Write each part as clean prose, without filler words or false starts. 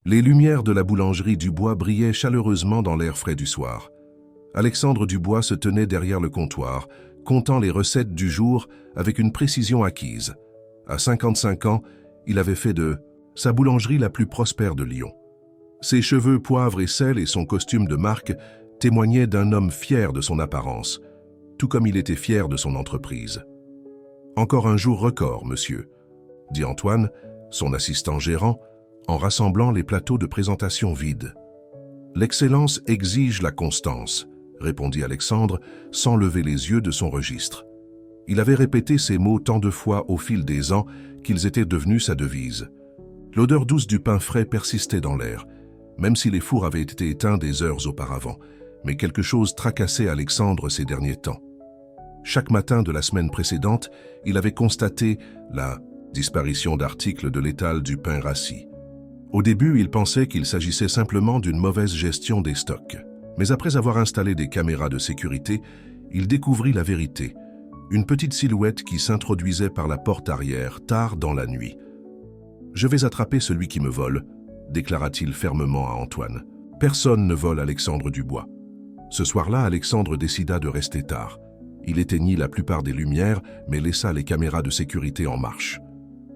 Les lumières de la boulangerie Dubois brillaient chaleureusement dans l'air frais du soir. Alexandre Dubois se tenait derrière le comptoir, comptant les recettes du jour avec une précision acquise. À 55 ans, il avait fait de sa boulangerie la plus prospère de Lyon. Ses cheveux poivre et sel et son costume de marque témoignaient d'un homme fier de son apparence, tout comme il était fier de son entreprise. « Encore un jour record, monsieur », dit Antoine, son assistant gérant, en rassemblant les plateaux de présentation vides. « L'excellence exige la constance », répondit Alexandre, sans lever les yeux de son registre. Il avait répété ces mots tant de fois au fil des ans qu'ils étaient devenus sa devise. L'odeur douce du pain frais persistait dans l'air, même si les fours avaient été éteints des heures auparavant, mais quelque chose tracassait Alexandre ces derniers temps. Chaque matin de la semaine précédente, il avait constaté la disparition d'articles de l'étal du pain rassis. Au début, il pensait qu'il s'agissait simplement d'une mauvaise gestion des stocks. Mais après avoir installé des caméras de sécurité, il découvrit la vérité. Une petite silhouette qui s'introduisait par la porte arrière, tard dans la nuit. « Je vais attraper celui qui me vole », déclara-t-il fermement à Antoine. « Personne ne vole Alexandre Dubois. » Ce soir-là, Alexandre décida de rester tard. Il éteignit la plupart des lumières, mais laissa les caméras de sécurité en marche.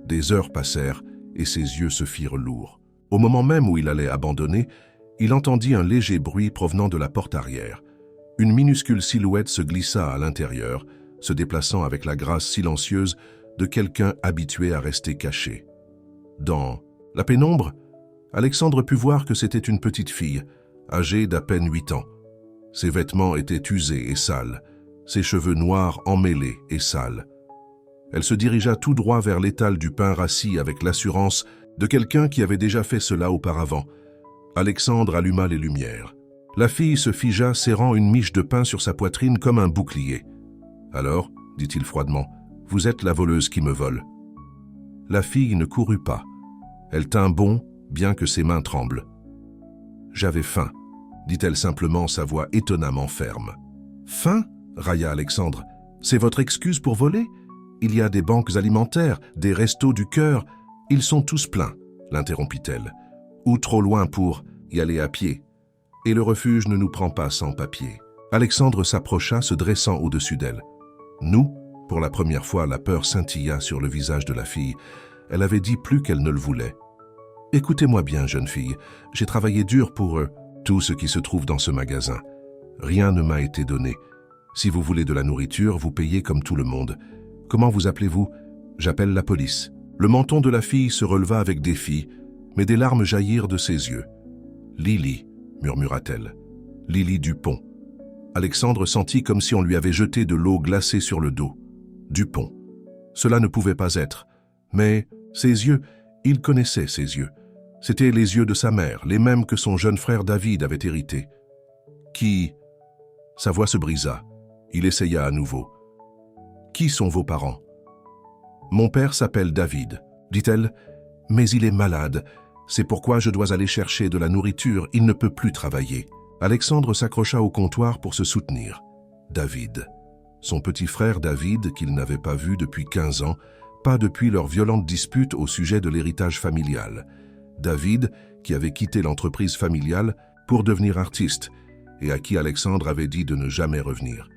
Des heures passèrent et ses yeux se firent lourds. Au moment même où il allait abandonner, il entendit un léger bruit provenant de la porte arrière. Une minuscule silhouette se glissa à l'intérieur, se déplaçant avec la grâce silencieuse de quelqu'un habitué à rester caché. Dans la pénombre, Alexandre put voir que c'était une petite fille, âgée d'à peine 8 ans. Ses vêtements étaient usés et sales, ses cheveux noirs emmêlés et sales. Elle se dirigea tout droit vers l'étal du pain rassis avec l'assurance de quelqu'un qui avait déjà fait cela auparavant. Alexandre alluma les lumières. La fille se figea, serrant une miche de pain sur sa poitrine comme un bouclier. « Alors, dit-il froidement, vous êtes la voleuse qui me vole. » La fille ne courut pas. Elle tint bon, bien que ses mains tremblent. « J'avais faim, » dit-elle simplement, sa voix étonnamment ferme. « Faim ?» railla Alexandre. « C'est votre excuse pour voler ? Il y a des banques alimentaires, des restos du cœur. Ils sont tous pleins, » l'interrompit-elle. « Ou trop loin pour y aller à pied. Et le refuge ne nous prend pas sans papier. » Alexandre s'approcha, se dressant au-dessus d'elle. « Nous ?» Pour la première fois, la peur scintilla sur le visage de la fille. Elle avait dit plus qu'elle ne le voulait. « Écoutez-moi bien, jeune fille. J'ai travaillé dur pour tout ce qui se trouve dans ce magasin. Rien ne m'a été donné. Si vous voulez de la nourriture, vous payez comme tout le monde. Comment vous appelez-vous ? J'appelle la police. » Le menton de la fille se releva avec défi, mais des larmes jaillirent de ses yeux. « Lily » murmura-t-elle. « Lily Dupont. » Alexandre sentit comme si on lui avait jeté de l'eau glacée sur le dos. Dupont. Cela ne pouvait pas être. Mais ses yeux, il connaissait ses yeux. C'étaient les yeux de sa mère, les mêmes que son jeune frère David avait hérités. Qui... Sa voix se brisa. Il essaya à nouveau. « Qui sont vos parents ?»« Mon père s'appelle David, » dit-elle, « mais il est malade. C'est pourquoi je dois aller chercher de la nourriture. Il ne peut plus travailler. » Alexandre s'accrocha au comptoir pour se soutenir. David. Son petit frère David, qu'il n'avait pas vu depuis 15 ans, pas depuis leur violente dispute au sujet de l'héritage familial. David, qui avait quitté l'entreprise familiale pour devenir artiste, et à qui Alexandre avait dit de ne jamais revenir.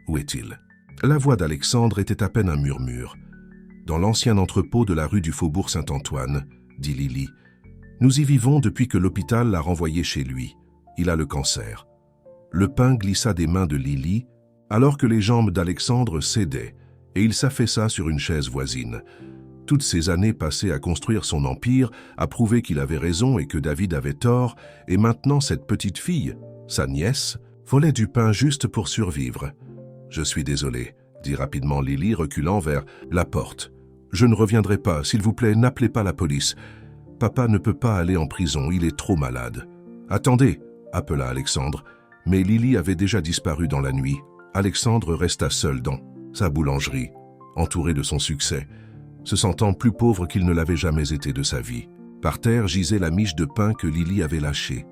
Où est-il ? La voix d'Alexandre était à peine un murmure. « Dans l'ancien entrepôt de la rue du Faubourg Saint-Antoine, » dit Lily. « Nous y vivons depuis que l'hôpital l'a renvoyé chez lui. Il a le cancer. » Le pain glissa des mains de Lily, alors que les jambes d'Alexandre cédaient, et il s'affaissa sur une chaise voisine. Toutes ces années passées à construire son empire, à prouver qu'il avait raison et que David avait tort, et maintenant cette petite fille, sa nièce, volait du pain juste pour survivre. « Je suis désolé, » dit rapidement Lily, reculant vers la porte. « Je ne reviendrai pas, s'il vous plaît, n'appelez pas la police. Papa ne peut pas aller en prison, il est trop malade. »« Attendez !» appela Alexandre, mais Lily avait déjà disparu dans la nuit. Alexandre resta seul dans sa boulangerie, entouré de son succès, se sentant plus pauvre qu'il ne l'avait jamais été de sa vie. Par terre gisait la miche de pain que Lily avait lâchée.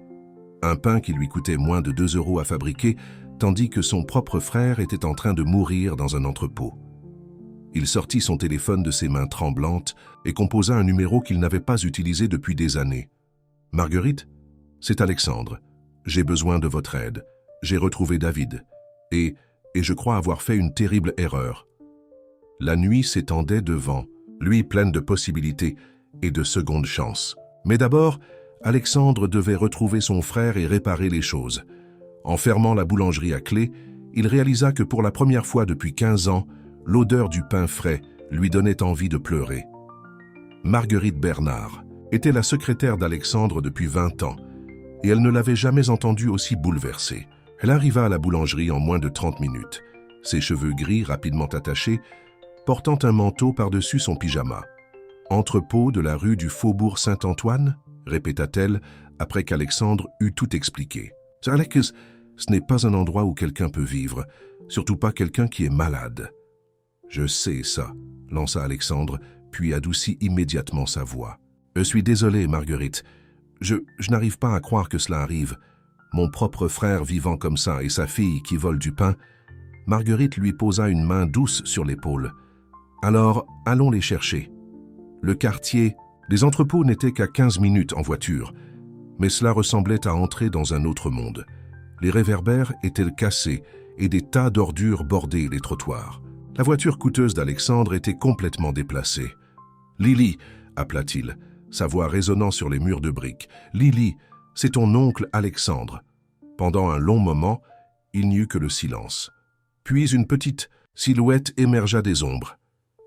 Un pain qui lui coûtait moins de 2 € à fabriquer, tandis que son propre frère était en train de mourir dans un entrepôt. Il sortit son téléphone de ses mains tremblantes et composa un numéro qu'il n'avait pas utilisé depuis des années. Marguerite, c'est Alexandre. J'ai besoin de votre aide. J'ai retrouvé David. Et je crois avoir fait une terrible erreur. La nuit s'étendait devant, lui pleine de possibilités et de secondes chances. Mais d'abord, Alexandre devait retrouver son frère et réparer les choses. En fermant la boulangerie à clé, il réalisa que pour la première fois depuis 15 ans, l'odeur du pain frais lui donnait envie de pleurer. Marguerite Bernard était la secrétaire d'Alexandre depuis 20 ans, et elle ne l'avait jamais entendu aussi bouleversée. Elle arriva à la boulangerie en moins de 30 minutes, ses cheveux gris rapidement attachés, portant un manteau par-dessus son pyjama. « Entrepôt de la rue du Faubourg Saint-Antoine » répéta-t-elle après qu'Alexandre eut tout expliqué. « Alex, ce n'est pas un endroit où quelqu'un peut vivre, surtout pas quelqu'un qui est malade. »« Je sais ça », lança Alexandre, puis adoucit immédiatement sa voix. « Je suis désolé, Marguerite. Je n'arrive pas à croire que cela arrive. Mon propre frère vivant comme ça et sa fille qui vole du pain. » Marguerite lui posa une main douce sur l'épaule. « Alors, allons les chercher. » Le quartier, les entrepôts n'étaient qu'à 15 minutes en voiture, mais cela ressemblait à entrer dans un autre monde. Les réverbères étaient cassés et des tas d'ordures bordaient les trottoirs. La voiture coûteuse d'Alexandre était complètement déplacée. « Lily !» appela-t-il, sa voix résonnant sur les murs de briques. « Lily, c'est ton oncle Alexandre. » Pendant un long moment, il n'y eut que le silence. Puis une petite silhouette émergea des ombres.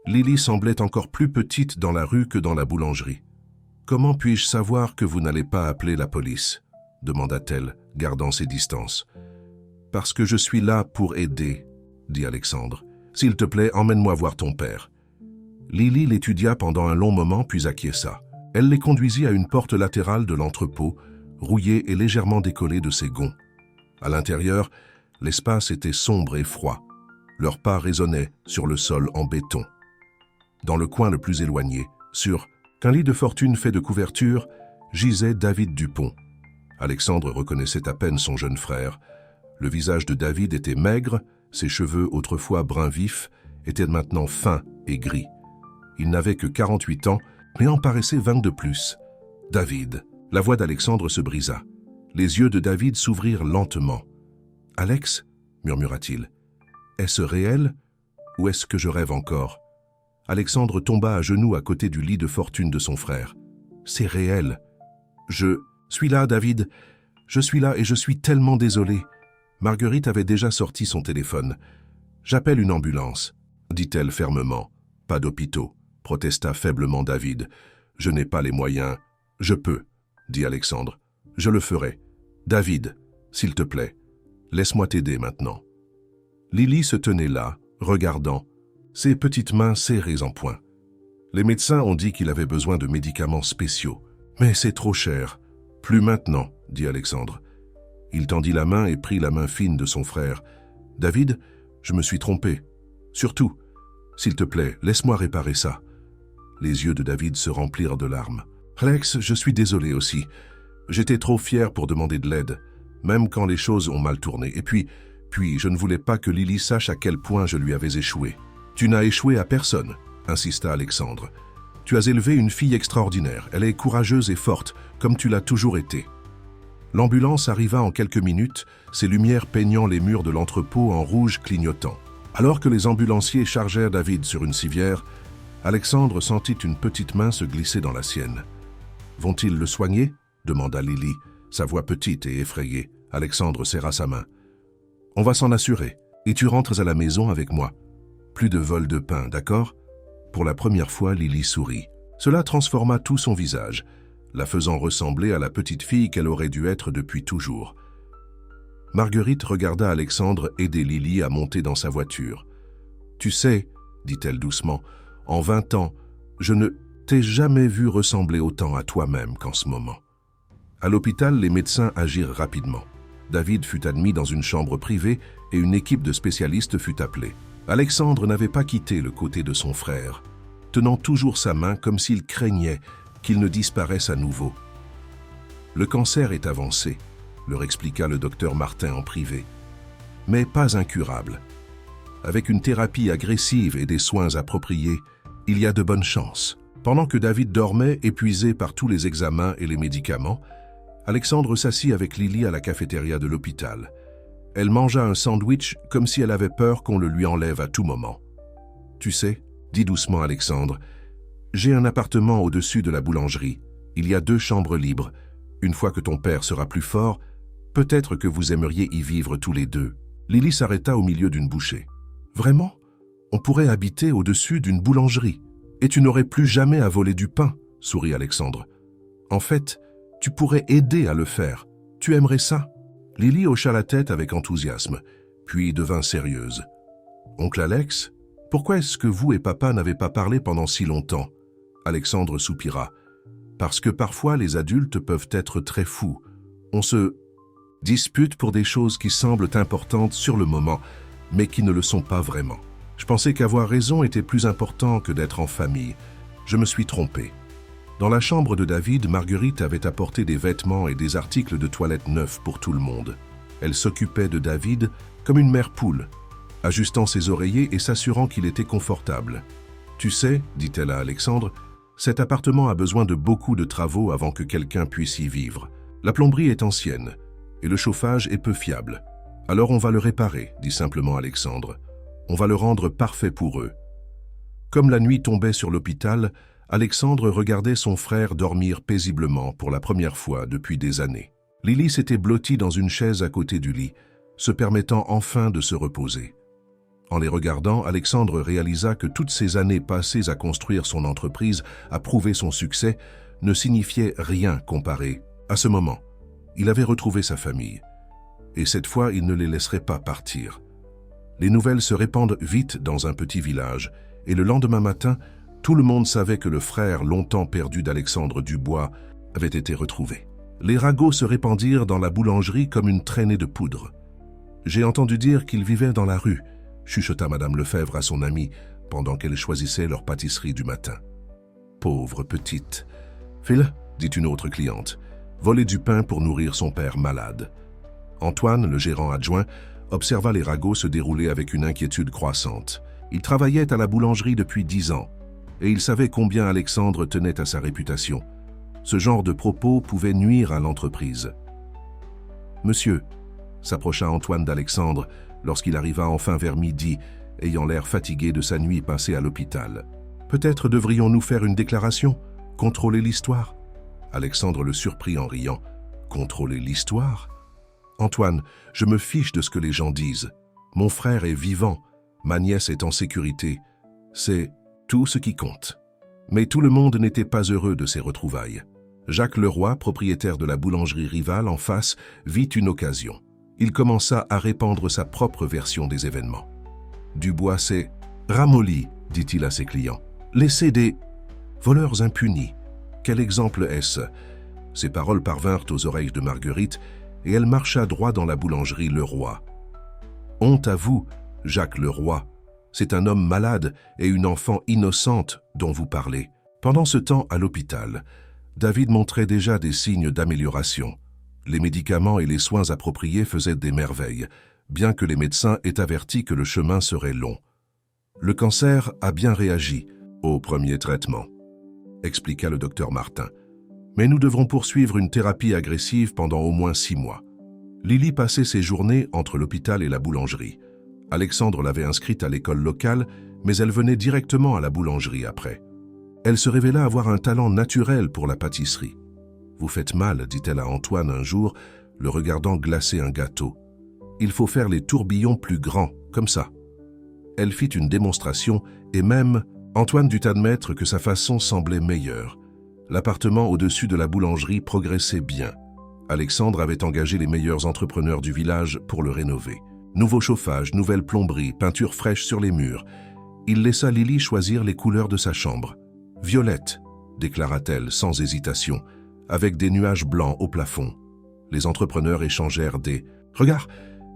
Lily semblait encore plus petite dans la rue que dans la boulangerie. « Comment puis-je savoir que vous n'allez pas appeler la police ?» demanda-t-elle, gardant ses distances. « Parce que je suis là pour aider, » dit Alexandre. « S'il te plaît, emmène-moi voir ton père. » Lily l'étudia pendant un long moment puis acquiesça. Elle les conduisit à une porte latérale de l'entrepôt, rouillée et légèrement décollée de ses gonds. À l'intérieur, l'espace était sombre et froid. Leurs pas résonnaient sur le sol en béton. Dans le coin le plus éloigné, sur qu'un lit de fortune fait de couverture, gisait David Dupont. Alexandre reconnaissait à peine son jeune frère. Le visage de David était maigre, ses cheveux, autrefois bruns vifs, étaient maintenant fins et gris. Il n'avait que 48 ans, mais en paraissait 20 de plus. « David !» La voix d'Alexandre se brisa. Les yeux de David s'ouvrirent lentement. « Alex ?» murmura-t-il. « Est-ce réel ou est-ce que je rêve encore ?» Alexandre tomba à genoux à côté du lit de fortune de son frère. « C'est réel. Je suis là, David. Je suis là et je suis tellement désolé. » Marguerite avait déjà sorti son téléphone. « J'appelle une ambulance, » dit-elle fermement. « Pas d'hôpitaux, » protesta faiblement David. « Je n'ai pas les moyens. »« Je peux, » dit Alexandre. « Je le ferai. David, s'il te plaît, laisse-moi t'aider maintenant. » Lily se tenait là, regardant, ses petites mains serrées en poing. Les médecins ont dit qu'il avait besoin de médicaments spéciaux. « Mais c'est trop cher. »« Plus maintenant, » dit Alexandre. Il tendit la main et prit la main fine de son frère. « David, je me suis trompé. Surtout, s'il te plaît, laisse-moi réparer ça. » Les yeux de David se remplirent de larmes. « Alex, je suis désolé aussi. J'étais trop fier pour demander de l'aide, même quand les choses ont mal tourné. Et puis, je ne voulais pas que Lily sache à quel point je lui avais échoué. »« Tu n'as échoué à personne, » insista Alexandre. « Tu as élevé une fille extraordinaire. Elle est courageuse et forte, comme tu l'as toujours été. » L'ambulance arriva en quelques minutes, ses lumières peignant les murs de l'entrepôt en rouge clignotant. Alors que les ambulanciers chargèrent David sur une civière, Alexandre sentit une petite main se glisser dans la sienne. « Vont-ils le soigner ?» demanda Lily, sa voix petite et effrayée. Alexandre serra sa main. « On va s'en assurer, et tu rentres à la maison avec moi. Plus de vol de pain, d'accord ?» Pour la première fois, Lily sourit. Cela transforma tout son visage, la faisant ressembler à la petite fille qu'elle aurait dû être depuis toujours. Marguerite regarda Alexandre aider Lily à monter dans sa voiture. « Tu sais, » dit-elle doucement, « en 20 ans, je ne t'ai jamais vu ressembler autant à toi-même qu'en ce moment. » À l'hôpital, les médecins agirent rapidement. David fut admis dans une chambre privée et une équipe de spécialistes fut appelée. Alexandre n'avait pas quitté le côté de son frère, tenant toujours sa main comme s'il craignait qu'il ne disparaisse à nouveau. « Le cancer est avancé, » leur expliqua le docteur Martin en privé, « mais pas incurable. Avec une thérapie agressive et des soins appropriés, il y a de bonnes chances. » Pendant que David dormait, épuisé par tous les examens et les médicaments, Alexandre s'assit avec Lily à la cafétéria de l'hôpital. Elle mangea un sandwich comme si elle avait peur qu'on le lui enlève à tout moment. « Tu sais, » dit doucement Alexandre, « j'ai un appartement au-dessus de la boulangerie. Il y a 2 chambres libres. Une fois que ton père sera plus fort, peut-être que vous aimeriez y vivre tous les 2. » Lily s'arrêta au milieu d'une bouchée. « Vraiment? On pourrait habiter au-dessus d'une boulangerie. Et tu n'aurais plus jamais à voler du pain, » sourit Alexandre. « En fait, tu pourrais aider à le faire. Tu aimerais ça ?» Lily hocha la tête avec enthousiasme, puis devint sérieuse. « Oncle Alex, pourquoi est-ce que vous et papa n'avez pas parlé pendant si longtemps ?» Alexandre soupira. « Parce que parfois les adultes peuvent être très fous. On se dispute pour des choses qui semblent importantes sur le moment, mais qui ne le sont pas vraiment. Je pensais qu'avoir raison était plus important que d'être en famille. Je me suis trompé. » Dans la chambre de David, Marguerite avait apporté des vêtements et des articles de toilette neufs pour tout le monde. Elle s'occupait de David comme une mère poule, ajustant ses oreillers et s'assurant qu'il était confortable. « Tu sais, dit-elle à Alexandre, cet appartement a besoin de beaucoup de travaux avant que quelqu'un puisse y vivre. La plomberie est ancienne et le chauffage est peu fiable. Alors on va le réparer, dit simplement Alexandre. On va le rendre parfait pour eux. » Comme la nuit tombait sur l'hôpital, Alexandre regardait son frère dormir paisiblement pour la première fois depuis des années. Lily s'était blottie dans une chaise à côté du lit, se permettant enfin de se reposer. En les regardant, Alexandre réalisa que toutes ces années passées à construire son entreprise, à prouver son succès, ne signifiaient rien comparé à ce moment. Il avait retrouvé sa famille. Et cette fois, il ne les laisserait pas partir. Les nouvelles se répandent vite dans un petit village, et le lendemain matin, tout le monde savait que le frère longtemps perdu d'Alexandre Dubois avait été retrouvé. Les ragots se répandirent dans la boulangerie comme une traînée de poudre. « J'ai entendu dire qu'il vivait dans la rue », chuchota Madame Lefebvre à son amie pendant qu'elle choisissait leur pâtisserie du matin. « Pauvre petite. »« Fais-le, » dit une autre cliente, « voler du pain pour nourrir son père malade. » Antoine, le gérant adjoint, observa les ragots se dérouler avec une inquiétude croissante. Il travaillait à la boulangerie depuis 10 ans. Et il savait combien Alexandre tenait à sa réputation. Ce genre de propos pouvait nuire à l'entreprise. « Monsieur » s'approcha Antoine d'Alexandre lorsqu'il arriva enfin vers midi, ayant l'air fatigué de sa nuit passée à l'hôpital. « Peut-être devrions-nous faire une déclaration, contrôler l'histoire ?» Alexandre le surprit en riant. « Contrôler l'histoire ?» « Antoine, je me fiche de ce que les gens disent. Mon frère est vivant, ma nièce est en sécurité. C'est tout ce qui compte. » Mais tout le monde n'était pas heureux de ces retrouvailles. Jacques Leroy, propriétaire de la boulangerie rivale en face, vit une occasion. Il commença à répandre sa propre version des événements. « Dubois s'est ramolli, dit-il à ses clients. Laissez des voleurs impunis. Quel exemple est-ce » Ces paroles parvinrent aux oreilles de Marguerite et elle marcha droit dans la boulangerie Leroy. « Honte à vous, Jacques Leroy. C'est un homme malade et une enfant innocente dont vous parlez. » Pendant ce temps, à l'hôpital, David montrait déjà des signes d'amélioration. Les médicaments et les soins appropriés faisaient des merveilles, bien que les médecins aient averti que le chemin serait long. « Le cancer a bien réagi au premier traitement, » expliqua le docteur Martin. « Mais nous devrons poursuivre une thérapie agressive pendant au moins 6 mois. » Lily passait ses journées entre l'hôpital et la boulangerie. Alexandre l'avait inscrite à l'école locale, mais elle venait directement à la boulangerie après. Elle se révéla avoir un talent naturel pour la pâtisserie. « Vous faites mal, » dit-elle à Antoine un jour, le regardant glacer un gâteau. « Il faut faire les tourbillons plus grands, comme ça. » Elle fit une démonstration et même Antoine dut admettre que sa façon semblait meilleure. L'appartement au-dessus de la boulangerie progressait bien. Alexandre avait engagé les meilleurs entrepreneurs du village pour le rénover. Nouveau chauffage, nouvelle plomberie, peinture fraîche sur les murs. Il laissa Lily choisir les couleurs de sa chambre. « Violette », déclara-t-elle sans hésitation, avec des nuages blancs au plafond. Les entrepreneurs échangèrent des « Regarde !»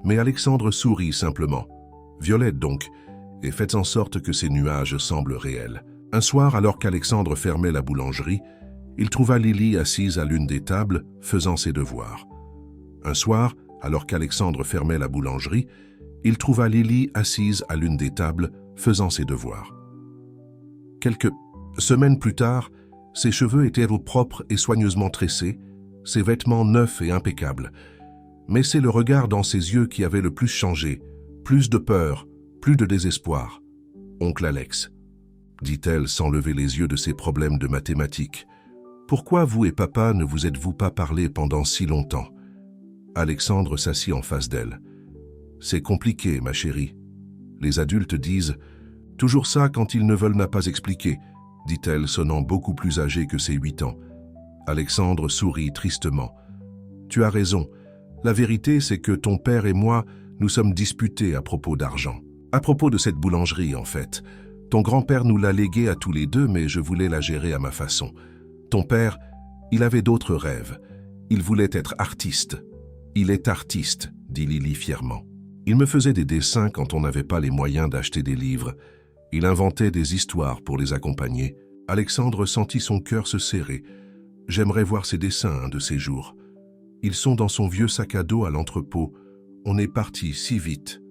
mais Alexandre sourit simplement. « Violette donc, et faites en sorte que ces nuages semblent réels. » Un soir, alors qu'Alexandre fermait la boulangerie, il trouva Lily assise à l'une des tables, faisant ses devoirs. Un soir, alors qu'Alexandre fermait la boulangerie, il trouva Lily assise à l'une des tables, faisant ses devoirs. Quelques Semaines plus tard, ses cheveux étaient propres et soigneusement tressés, ses vêtements neufs et impeccables. Mais c'est le regard dans ses yeux qui avait le plus changé, plus de peur, plus de désespoir. « Oncle Alex », dit-elle sans lever les yeux de ses problèmes de mathématiques, « pourquoi vous et papa ne vous êtes-vous pas parlé pendant si longtemps ?» Alexandre s'assit en face d'elle. « C'est compliqué, ma chérie. Les adultes disent « toujours ça quand ils ne veulent pas expliquer », dit-elle, sonnant beaucoup plus âgée que ses 8 ans. Alexandre sourit tristement. « Tu as raison. La vérité, c'est que ton père et moi, nous sommes disputés à propos d'argent. À propos de cette boulangerie, en fait. Ton grand-père nous l'a léguée à tous les deux, mais je voulais la gérer à ma façon. Ton père, il avait d'autres rêves. Il voulait être artiste. Il est artiste, dit Lily fièrement. Il me faisait des dessins quand on n'avait pas les moyens d'acheter des livres. Il inventait des histoires pour les accompagner. Alexandre sentit son cœur se serrer. J'aimerais voir ses dessins un de ces jours. Ils sont dans son vieux sac à dos à l'entrepôt. On est parti si vite.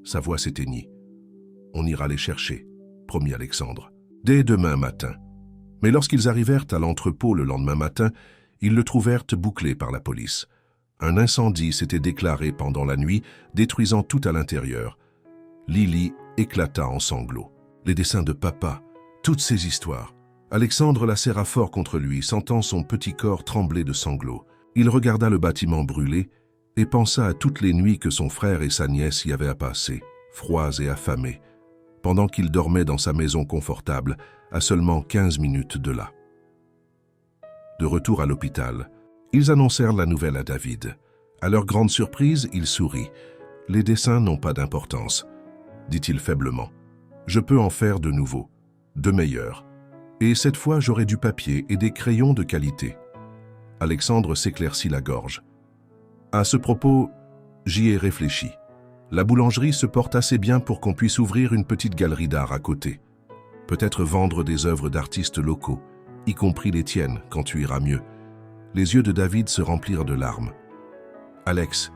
Sa voix s'éteignit. On ira les chercher, promit Alexandre. Dès demain matin. Mais lorsqu'ils arrivèrent à l'entrepôt le lendemain matin, ils le trouvèrent bouclé par la police. Un incendie s'était déclaré pendant la nuit, détruisant tout à l'intérieur. Lily éclata en sanglots. Les dessins de papa, toutes ces histoires. Alexandre la serra fort contre lui, sentant son petit corps trembler de sanglots. Il regarda le bâtiment brûlé et pensa à toutes les nuits que son frère et sa nièce y avaient à passer, froids et affamés, pendant qu'il dormait dans sa maison confortable, à seulement 15 minutes de là. De retour à l'hôpital, ils annoncèrent la nouvelle à David. À leur grande surprise, il sourit. « Les dessins n'ont pas d'importance, » dit-il faiblement. « Je peux en faire de nouveaux, de meilleurs. Et cette fois, j'aurai du papier et des crayons de qualité. » Alexandre s'éclaircit la gorge. « À ce propos, j'y ai réfléchi. La boulangerie se porte assez bien pour qu'on puisse ouvrir une petite galerie d'art à côté. Peut-être vendre des œuvres d'artistes locaux, y compris les tiennes, quand tu iras mieux. » Les yeux de David se remplirent de larmes. « Alex,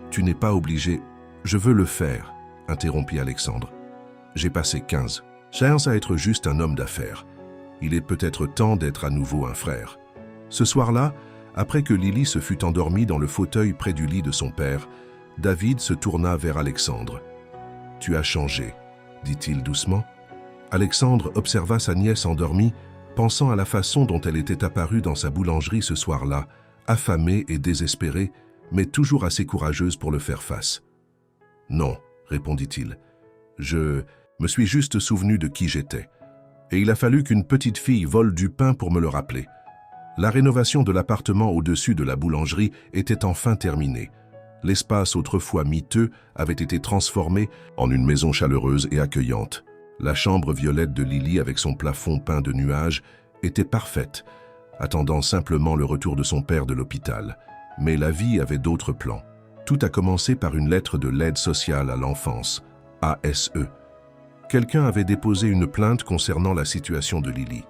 tu n'es pas obligé. Je veux le faire, » interrompit Alexandre. « J'ai passé 15. Cherche à être juste un homme d'affaires. Il est peut-être temps d'être à nouveau un frère. » Ce soir-là, après que Lily se fut endormie dans le fauteuil près du lit de son père, David se tourna vers Alexandre. « Tu as changé, » dit-il doucement. Alexandre observa sa nièce endormie, pensant à la façon dont elle était apparue dans sa boulangerie ce soir-là, affamée et désespérée, mais toujours assez courageuse pour le faire face. « Non, » répondit-il, « je me suis juste souvenu de qui j'étais. Et il a fallu qu'une petite fille vole du pain pour me le rappeler. La rénovation de l'appartement au-dessus de la boulangerie était enfin terminée. L'espace autrefois miteux avait été transformé en une maison chaleureuse et accueillante. La chambre violette de Lily avec son plafond peint de nuages était parfaite, attendant simplement le retour de son père de l'hôpital. Mais la vie avait d'autres plans. Tout a commencé par une lettre de l'aide sociale à l'enfance, ASE. Quelqu'un avait déposé une plainte concernant la situation de Lily.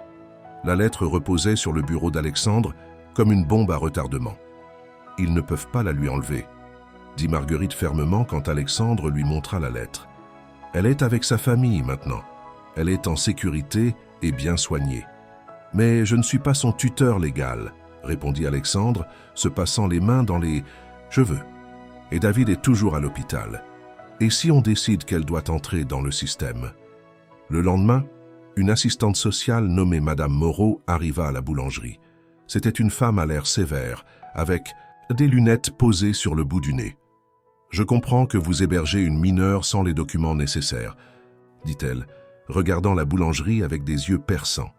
La lettre reposait sur le bureau d'Alexandre comme une bombe à retardement. « Ils ne peuvent pas la lui enlever », dit Marguerite fermement quand Alexandre lui montra la lettre. « Elle est avec sa famille maintenant. Elle est en sécurité et bien soignée. »« Mais je ne suis pas son tuteur légal, » répondit Alexandre, se passant les mains dans les cheveux. « Et David est toujours à l'hôpital. Et si on décide qu'elle doit entrer dans le système ?» Le lendemain, une assistante sociale nommée Madame Moreau arriva à la boulangerie. C'était une femme à l'air sévère, avec des lunettes posées sur le bout du nez. « Je comprends que vous hébergez une mineure sans les documents nécessaires, » dit-elle, regardant la boulangerie avec des yeux perçants.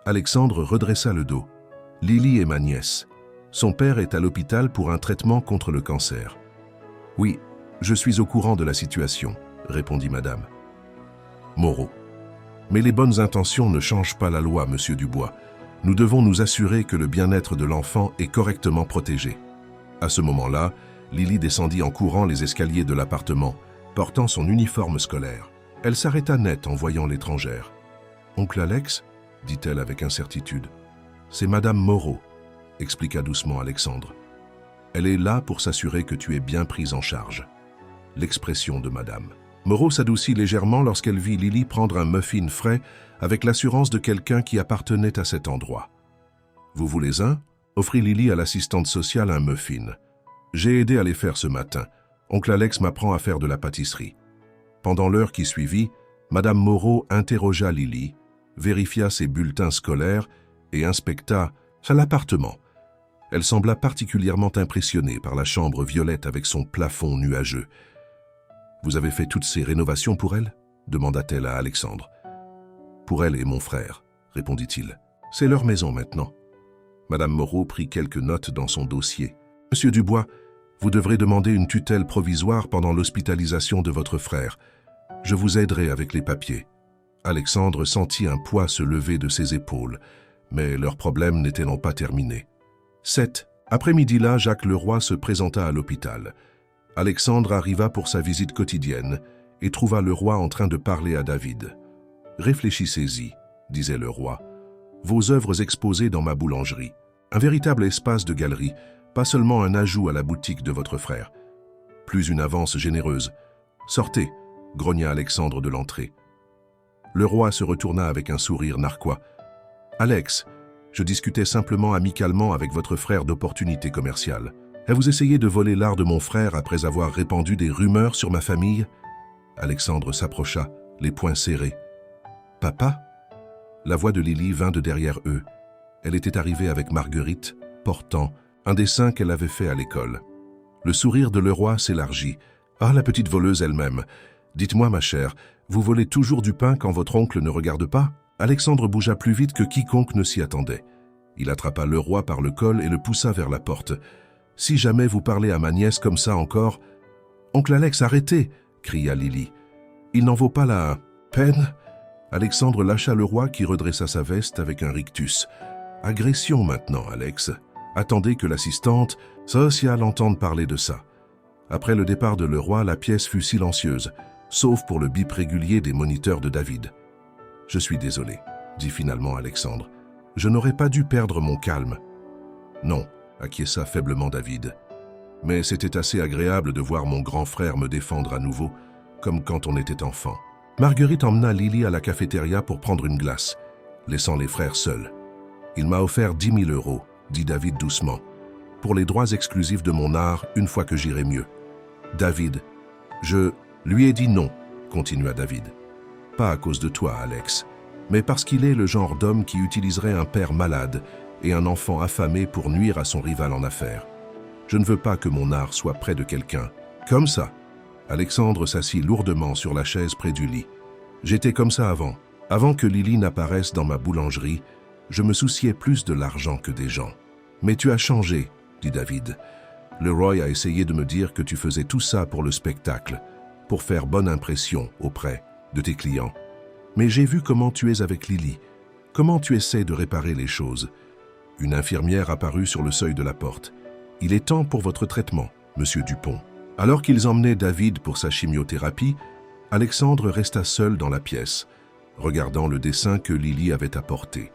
Alexandre redressa le dos. « Lily est ma nièce. Son père est à l'hôpital pour un traitement contre le cancer. »« Oui, je suis au courant de la situation, » répondit Madame Moreau. « Mais les bonnes intentions ne changent pas la loi, Monsieur Dubois. Nous devons nous assurer que le bien-être de l'enfant est correctement protégé. » À ce moment-là, Lily descendit en courant les escaliers de l'appartement, portant son uniforme scolaire. Elle s'arrêta net en voyant l'étrangère. « Oncle Alex ?» dit-elle avec incertitude. « C'est Madame Moreau, » expliqua doucement Alexandre. « Elle est là pour s'assurer que tu es bien prise en charge. » L'expression de Madame Moreau s'adoucit légèrement lorsqu'elle vit Lily prendre un muffin frais avec l'assurance de quelqu'un qui appartenait à cet endroit. « Vous voulez un ?» offrit Lily à l'assistante sociale un muffin. « J'ai aidé à les faire ce matin. Oncle Alex m'apprend à faire de la pâtisserie. » Pendant l'heure qui suivit, Madame Moreau interrogea Lily, vérifia ses bulletins scolaires et inspecta l'appartement. Elle sembla particulièrement impressionnée par la chambre violette avec son plafond nuageux. « Vous avez fait toutes ces rénovations pour elle ?» demanda-t-elle à Alexandre. « Pour elle et mon frère, » répondit-il. « C'est leur maison maintenant. » Madame Moreau prit quelques notes dans son dossier. « Monsieur Dubois, vous devrez demander une tutelle provisoire pendant l'hospitalisation de votre frère. Je vous aiderai avec les papiers. » Alexandre sentit un poids se lever de ses épaules, mais leur problème n'était non pas terminé. 7. Après-midi-là, Jacques Leroy se présenta à l'hôpital. Alexandre arriva pour sa visite quotidienne et trouva Leroy en train de parler à David. « Réfléchissez-y, » disait Leroy. « Vos œuvres exposées dans ma boulangerie. Un véritable espace de galerie, pas seulement un ajout à la boutique de votre frère. Plus une avance généreuse. Sortez, » grogna Alexandre de l'entrée. Leroy se retourna avec un sourire narquois. « Alex, je discutais simplement amicalement avec votre frère d'opportunités commerciales. Avez-vous essayé de voler l'art de mon frère après avoir répandu des rumeurs sur ma famille ?» Alexandre s'approcha, les poings serrés. « Papa ?» La voix de Lily vint de derrière eux. Elle était arrivée avec Marguerite, portant un dessin qu'elle avait fait à l'école. Le sourire de Leroy s'élargit. « Ah, la petite voleuse elle-même. Dites-moi, ma chère, vous volez toujours du pain quand votre oncle ne regarde pas ?» Alexandre bougea plus vite que quiconque ne s'y attendait. Il attrapa Leroy par le col et le poussa vers la porte. « Si jamais vous parlez à ma nièce comme ça encore... »« Oncle Alex, arrêtez !» cria Lily. « Il n'en vaut pas la peine ?» Alexandre lâcha Leroy qui redressa sa veste avec un rictus. « Agression maintenant, Alex. Attendez que l'assistante sociale entende parler de ça. » Après le départ de Leroy, la pièce fut silencieuse, sauf pour le bip régulier des moniteurs de David. « Je suis désolé, » dit finalement Alexandre. « Je n'aurais pas dû perdre mon calme. »« Non, » acquiesça faiblement David. « Mais c'était assez agréable de voir mon grand frère me défendre à nouveau, comme quand on était enfant. » Marguerite emmena Lily à la cafétéria pour prendre une glace, laissant les frères seuls. « Il m'a offert 10 000 €, dit David doucement, « pour les droits exclusifs de mon art une fois que j'irai mieux. » « David, je lui ai dit non, » continua David. « Pas à cause de toi, Alex, mais parce qu'il est le genre d'homme qui utiliserait un père malade et un enfant affamé pour nuire à son rival en affaires. Je ne veux pas que mon art soit près de quelqu'un. Comme ça. » Alexandre s'assit lourdement sur la chaise près du lit. « J'étais comme ça avant. Avant que Lily n'apparaisse dans ma boulangerie, je me souciais plus de l'argent que des gens. Mais tu as changé, » dit David. « Leroy a essayé de me dire que tu faisais tout ça pour le spectacle, pour faire bonne impression auprès de tes clients. Mais j'ai vu comment tu es avec Lily, comment tu essaies de réparer les choses. » Une infirmière apparut sur le seuil de la porte. « Il est temps pour votre traitement, monsieur Dupont. » Alors qu'ils emmenaient David pour sa chimiothérapie, Alexandre resta seul dans la pièce, regardant le dessin que Lily avait apporté.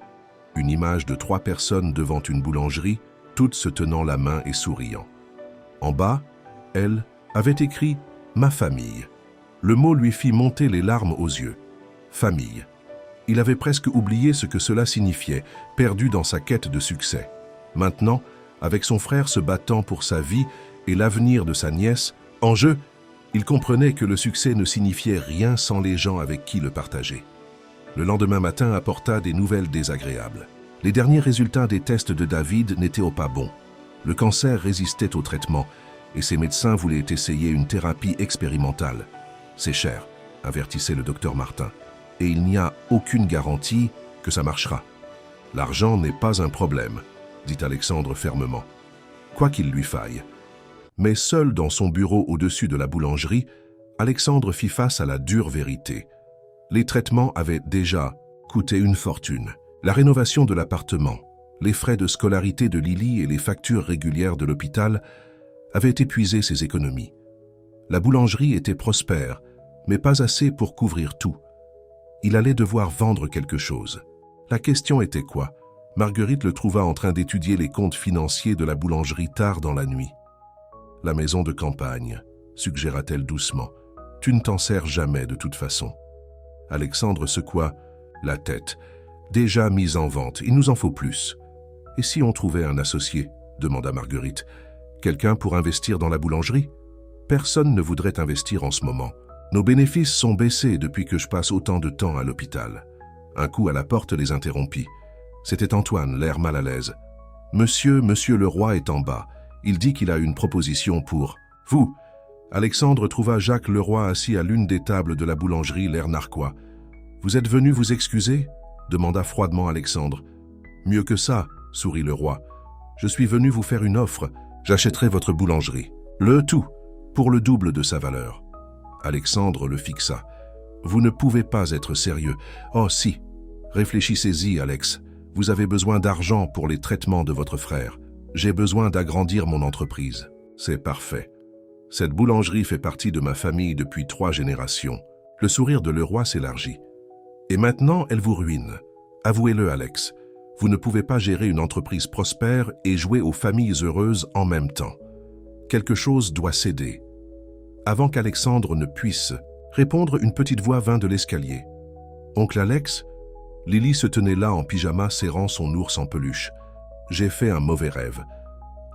Une image de 3 personnes devant une boulangerie, toutes se tenant la main et souriant. En bas, elle avait écrit « Ma famille ». Le mot lui fit monter les larmes aux yeux. Famille. Il avait presque oublié ce que cela signifiait, perdu dans sa quête de succès. Maintenant, avec son frère se battant pour sa vie et l'avenir de sa nièce, en jeu, il comprenait que le succès ne signifiait rien sans les gens avec qui le partager. Le lendemain matin apporta des nouvelles désagréables. Les derniers résultats des tests de David n'étaient pas bons. Le cancer résistait au traitement et ses médecins voulaient essayer une thérapie expérimentale. « C'est cher », avertissait le docteur Martin, « et il n'y a aucune garantie que ça marchera. »« L'argent n'est pas un problème », dit Alexandre fermement, quoi qu'il lui faille. Mais seul dans son bureau au-dessus de la boulangerie, Alexandre fit face à la dure vérité. Les traitements avaient déjà coûté une fortune. La rénovation de l'appartement, les frais de scolarité de Lily et les factures régulières de l'hôpital avaient épuisé ses économies. La boulangerie était prospère, mais pas assez pour couvrir tout. Il allait devoir vendre quelque chose. La question était quoi? Marguerite le trouva en train d'étudier les comptes financiers de la boulangerie tard dans la nuit. « La maison de campagne », suggéra-t-elle doucement. « Tu ne t'en sers jamais de toute façon. » Alexandre secoua la tête. « Déjà mise en vente, il nous en faut plus. »« Et si on trouvait un associé ?» demanda Marguerite. « Quelqu'un pour investir dans la boulangerie ? Personne ne voudrait investir en ce moment. Nos bénéfices sont baissés depuis que je passe autant de temps à l'hôpital. » Un coup à la porte les interrompit. C'était Antoine, l'air mal à l'aise. « Monsieur Leroy est en bas. Il dit qu'il a une proposition pour vous. » Alexandre trouva Jacques Leroy assis à l'une des tables de la boulangerie, l'air narquois. « Vous êtes venu vous excuser ?» demanda froidement Alexandre. « Mieux que ça, » sourit Leroy. « Je suis venu vous faire une offre. J'achèterai votre boulangerie. Le tout, pour le double de sa valeur. » Alexandre le fixa. « Vous ne pouvez pas être sérieux. Oh si. Réfléchissez-y, Alex. Vous avez besoin d'argent pour les traitements de votre frère. J'ai besoin d'agrandir mon entreprise. C'est parfait. Cette boulangerie fait partie de ma famille depuis 3 générations. » Le sourire de Leroy s'élargit. « Et maintenant, elle vous ruine. Avouez-le, Alex. Vous ne pouvez pas gérer une entreprise prospère et jouer aux familles heureuses en même temps. Quelque chose doit céder. » Avant qu'Alexandre ne puisse répondre, une petite voix vint de l'escalier. « Oncle Alex ?» Lily se tenait là en pyjama serrant son ours en peluche. « J'ai fait un mauvais rêve. »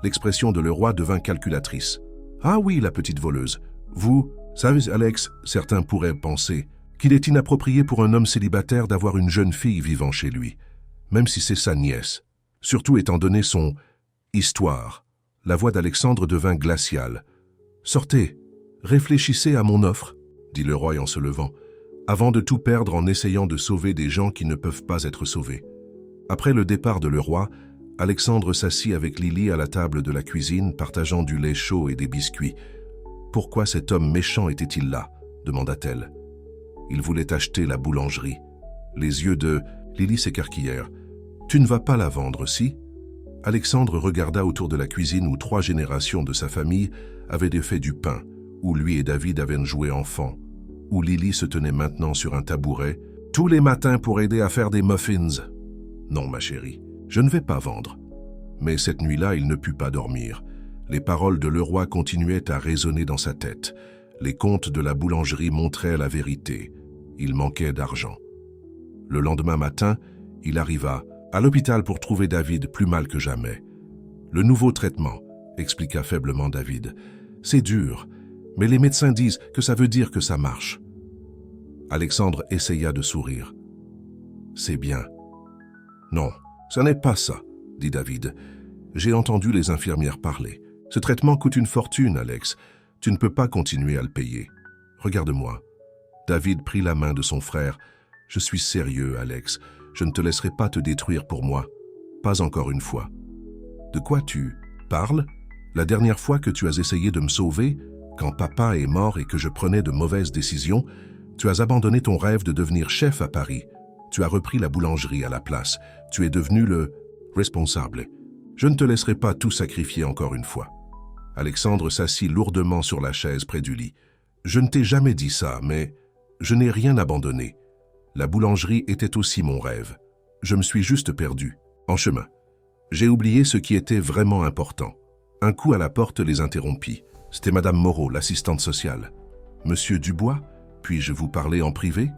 L'expression de Leroy devint calculatrice. « Ah oui, la petite voleuse. Vous, savez, Alex, certains pourraient penser qu'il est inapproprié pour un homme célibataire d'avoir une jeune fille vivant chez lui, même si c'est sa nièce, surtout étant donné son histoire. » La voix d'Alexandre devint glaciale. « Sortez, réfléchissez à mon offre, » dit Leroy en se levant, avant de tout perdre en essayant de sauver des gens qui ne peuvent pas être sauvés. Après le départ de Leroy, Alexandre s'assit avec Lily à la table de la cuisine, partageant du lait chaud et des biscuits. « Pourquoi cet homme méchant était-il là ?» demanda-t-elle. Il voulait acheter la boulangerie. Les yeux de Lily s'écarquillèrent. « Tu ne vas pas la vendre, si ?» Alexandre regarda autour de la cuisine où 3 générations de sa famille avaient fait du pain, où lui et David avaient joué enfant, où Lily se tenait maintenant sur un tabouret, tous les matins pour aider à faire des muffins. « Non, ma chérie, je ne vais pas vendre. » Mais cette nuit-là, il ne put pas dormir. Les paroles de Leroy continuaient à résonner dans sa tête. Les comptes de la boulangerie montraient la vérité. Il manquait d'argent. Le lendemain matin, il arriva à l'hôpital pour trouver David plus mal que jamais. « Le nouveau traitement », expliqua faiblement David. « C'est dur, mais les médecins disent que ça veut dire que ça marche. » Alexandre essaya de sourire. « C'est bien. »« Non, ce n'est pas ça, » dit David. « J'ai entendu les infirmières parler. Ce traitement coûte une fortune, Alex. Tu ne peux pas continuer à le payer. Regarde-moi. » David prit la main de son frère. « Je suis sérieux, Alex. Je ne te laisserai pas te détruire pour moi. Pas encore une fois. »« De quoi tu parles ? La dernière fois que tu as essayé de me sauver, quand papa est mort et que je prenais de mauvaises décisions, tu as abandonné ton rêve de devenir chef à Paris. Tu as repris la boulangerie à la place. Tu es devenu le responsable. Je ne te laisserai pas tout sacrifier encore une fois. » Alexandre s'assit lourdement sur la chaise près du lit. « Je ne t'ai jamais dit ça, mais je n'ai rien abandonné. La boulangerie était aussi mon rêve. Je me suis juste perdu, en chemin. J'ai oublié ce qui était vraiment important. » Un coup à la porte les interrompit. C'était Madame Moreau, l'assistante sociale. « Monsieur Dubois, puis-je vous parler en privé ?»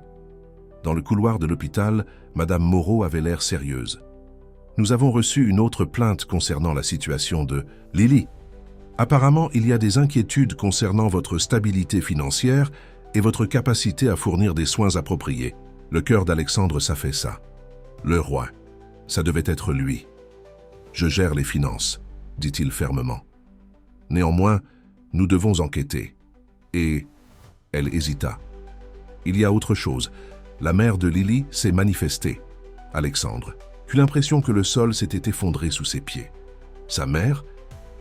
Dans le couloir de l'hôpital, Madame Moreau avait l'air sérieuse. « Nous avons reçu une autre plainte concernant la situation de Lily. Apparemment, il y a des inquiétudes concernant votre stabilité financière et votre capacité à fournir des soins appropriés. » Le cœur d'Alexandre s'affaissa. « Le roi, ça devait être lui. Je gère les finances, » dit-il fermement. « Néanmoins, nous devons enquêter. » Et elle hésita. « Il y a autre chose. La mère de Lily s'est manifestée. » Alexandre eut l'impression que le sol s'était effondré sous ses pieds. Sa mère?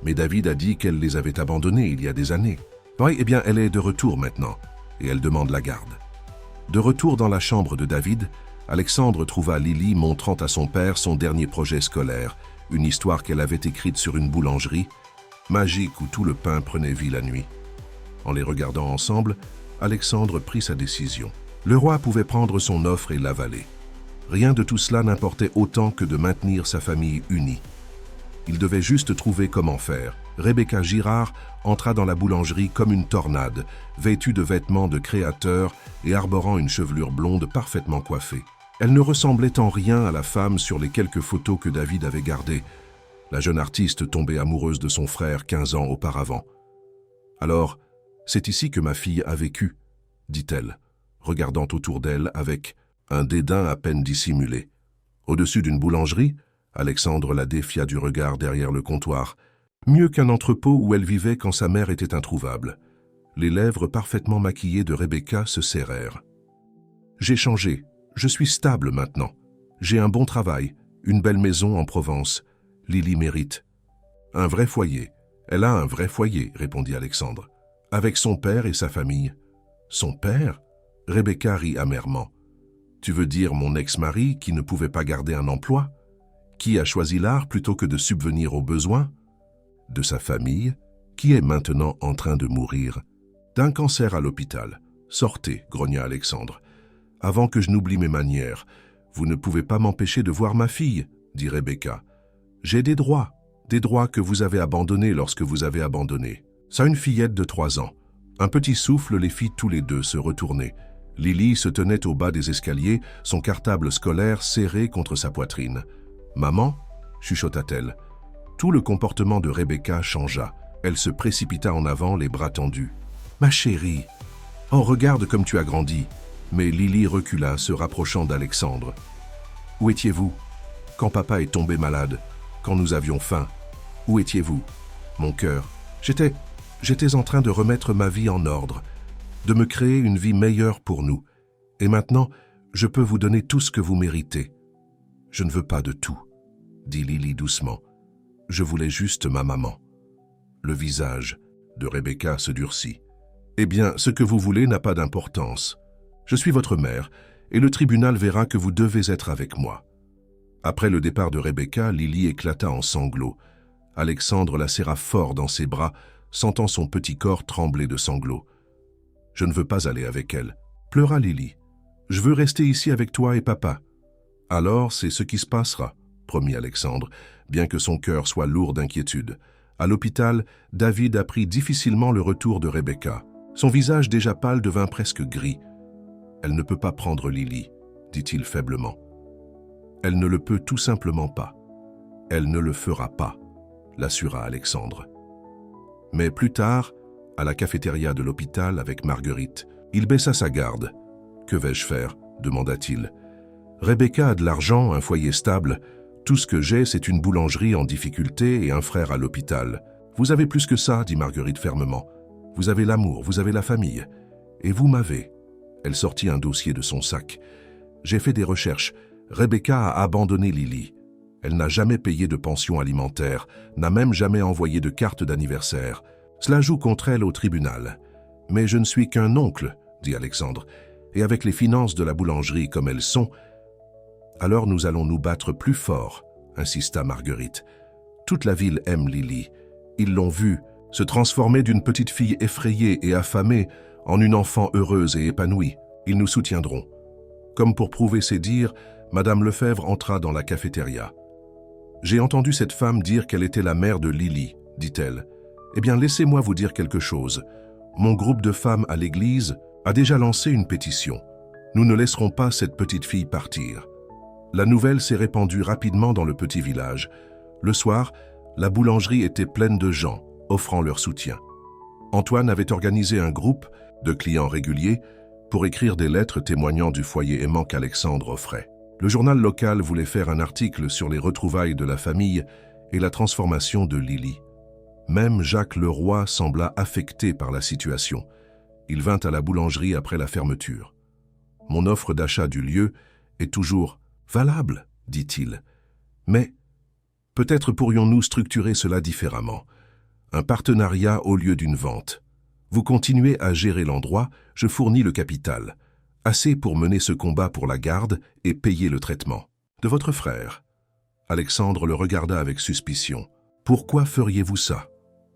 Mais David a dit qu'elle les avait abandonnés il y a des années. Oui, eh bien, elle est de retour maintenant, et elle demande la garde. De retour dans la chambre de David, Alexandre trouva Lily montrant à son père son dernier projet scolaire, une histoire qu'elle avait écrite sur une boulangerie, magique où tout le pain prenait vie la nuit. En les regardant ensemble, Alexandre prit sa décision. Le roi pouvait prendre son offre et l'avaler. Rien de tout cela n'importait autant que de maintenir sa famille unie. Il devait juste trouver comment faire, Rebecca Girard entra dans la boulangerie comme une tornade, vêtue de vêtements de créateur et arborant une chevelure blonde parfaitement coiffée. Elle ne ressemblait en rien à la femme sur les quelques photos que David avait gardées. La jeune artiste tombée amoureuse de son frère 15 ans auparavant. « Alors, c'est ici que ma fille a vécu », dit-elle, regardant autour d'elle avec un dédain à peine dissimulé. Au-dessus d'une boulangerie, Alexandre la défia du regard derrière le comptoir. Mieux qu'un entrepôt où elle vivait quand sa mère était introuvable. Les lèvres parfaitement maquillées de Rebecca se serrèrent. « J'ai changé. Je suis stable maintenant. J'ai un bon travail, une belle maison en Provence. Lily mérite. »« Un vrai foyer. Elle a un vrai foyer, » répondit Alexandre. « Avec son père et sa famille. »« Son père ?» Rebecca rit amèrement. « Tu veux dire mon ex-mari qui ne pouvait pas garder un emploi? Qui a choisi l'art plutôt que de subvenir aux besoins? De sa famille, qui est maintenant en train de mourir. D'un cancer à l'hôpital. Sortez, grogna Alexandre. Avant que je n'oublie mes manières, vous ne pouvez pas m'empêcher de voir ma fille, dit Rebecca. J'ai des droits que vous avez abandonnés lorsque vous avez abandonné. Ça, une fillette de 3 ans. Un petit souffle les fit tous les deux se retourner. Lily se tenait au bas des escaliers, son cartable scolaire serré contre sa poitrine. « Maman » chuchota-t-elle. Tout le comportement de Rebecca changea. Elle se précipita en avant, les bras tendus. « Ma chérie, oh, regarde comme tu as grandi !» Mais Lily recula, se rapprochant d'Alexandre. « Où étiez-vous quand papa est tombé malade, quand nous avions faim? Où étiez-vous? Mon cœur, j'étais en train de remettre ma vie en ordre, de me créer une vie meilleure pour nous. Et maintenant, je peux vous donner tout ce que vous méritez. Je ne veux pas de tout, dit Lily doucement. Je voulais juste ma maman. » Le visage de Rebecca se durcit. « Eh bien, ce que vous voulez n'a pas d'importance. Je suis votre mère, et le tribunal verra que vous devez être avec moi. » Après le départ de Rebecca, Lily éclata en sanglots. Alexandre la serra fort dans ses bras, sentant son petit corps trembler de sanglots. « Je ne veux pas aller avec elle, » pleura Lily. « Je veux rester ici avec toi et papa. » « Alors, c'est ce qui se passera, » promit Alexandre, bien que son cœur soit lourd d'inquiétude. À l'hôpital, David apprit difficilement le retour de Rebecca. Son visage déjà pâle devint presque gris. « Elle ne peut pas prendre Lily, » dit-il faiblement. « Elle ne le peut tout simplement pas. Elle ne le fera pas, » l'assura Alexandre. Mais plus tard, à la cafétéria de l'hôpital avec Marguerite, il baissa sa garde. « Que vais-je faire ?» demanda-t-il. « Rebecca a de l'argent, un foyer stable. Tout ce que j'ai, c'est une boulangerie en difficulté et un frère à l'hôpital. Vous avez plus que ça, dit Marguerite fermement. Vous avez l'amour, vous avez la famille. Et vous m'avez. » Elle sortit un dossier de son sac. « J'ai fait des recherches. Rebecca a abandonné Lily. Elle n'a jamais payé de pension alimentaire, n'a même jamais envoyé de carte d'anniversaire. Cela joue contre elle au tribunal. Mais je ne suis qu'un oncle, dit Alexandre. Et avec les finances de la boulangerie comme elles sont, alors nous allons nous battre plus fort, insista Marguerite. Toute la ville aime Lily. Ils l'ont vue se transformer d'une petite fille effrayée et affamée en une enfant heureuse et épanouie. Ils nous soutiendront. » Comme pour prouver ses dires, Madame Lefebvre entra dans la cafétéria. « J'ai entendu cette femme dire qu'elle était la mère de Lily, dit-elle. Eh bien, laissez-moi vous dire quelque chose. Mon groupe de femmes à l'église a déjà lancé une pétition. Nous ne laisserons pas cette petite fille partir. » La nouvelle s'est répandue rapidement dans le petit village. Le soir, la boulangerie était pleine de gens, offrant leur soutien. Antoine avait organisé un groupe de clients réguliers pour écrire des lettres témoignant du foyer aimant qu'Alexandre offrait. Le journal local voulait faire un article sur les retrouvailles de la famille et la transformation de Lily. Même Jacques Leroy sembla affecté par la situation. Il vint à la boulangerie après la fermeture. « Mon offre d'achat du lieu est toujours valable, dit-il. Mais peut-être pourrions-nous structurer cela différemment. Un partenariat au lieu d'une vente. Vous continuez à gérer l'endroit, je fournis le capital. Assez pour mener ce combat pour la garde et payer le traitement. De votre frère. » Alexandre le regarda avec suspicion. « Pourquoi feriez-vous ça ?»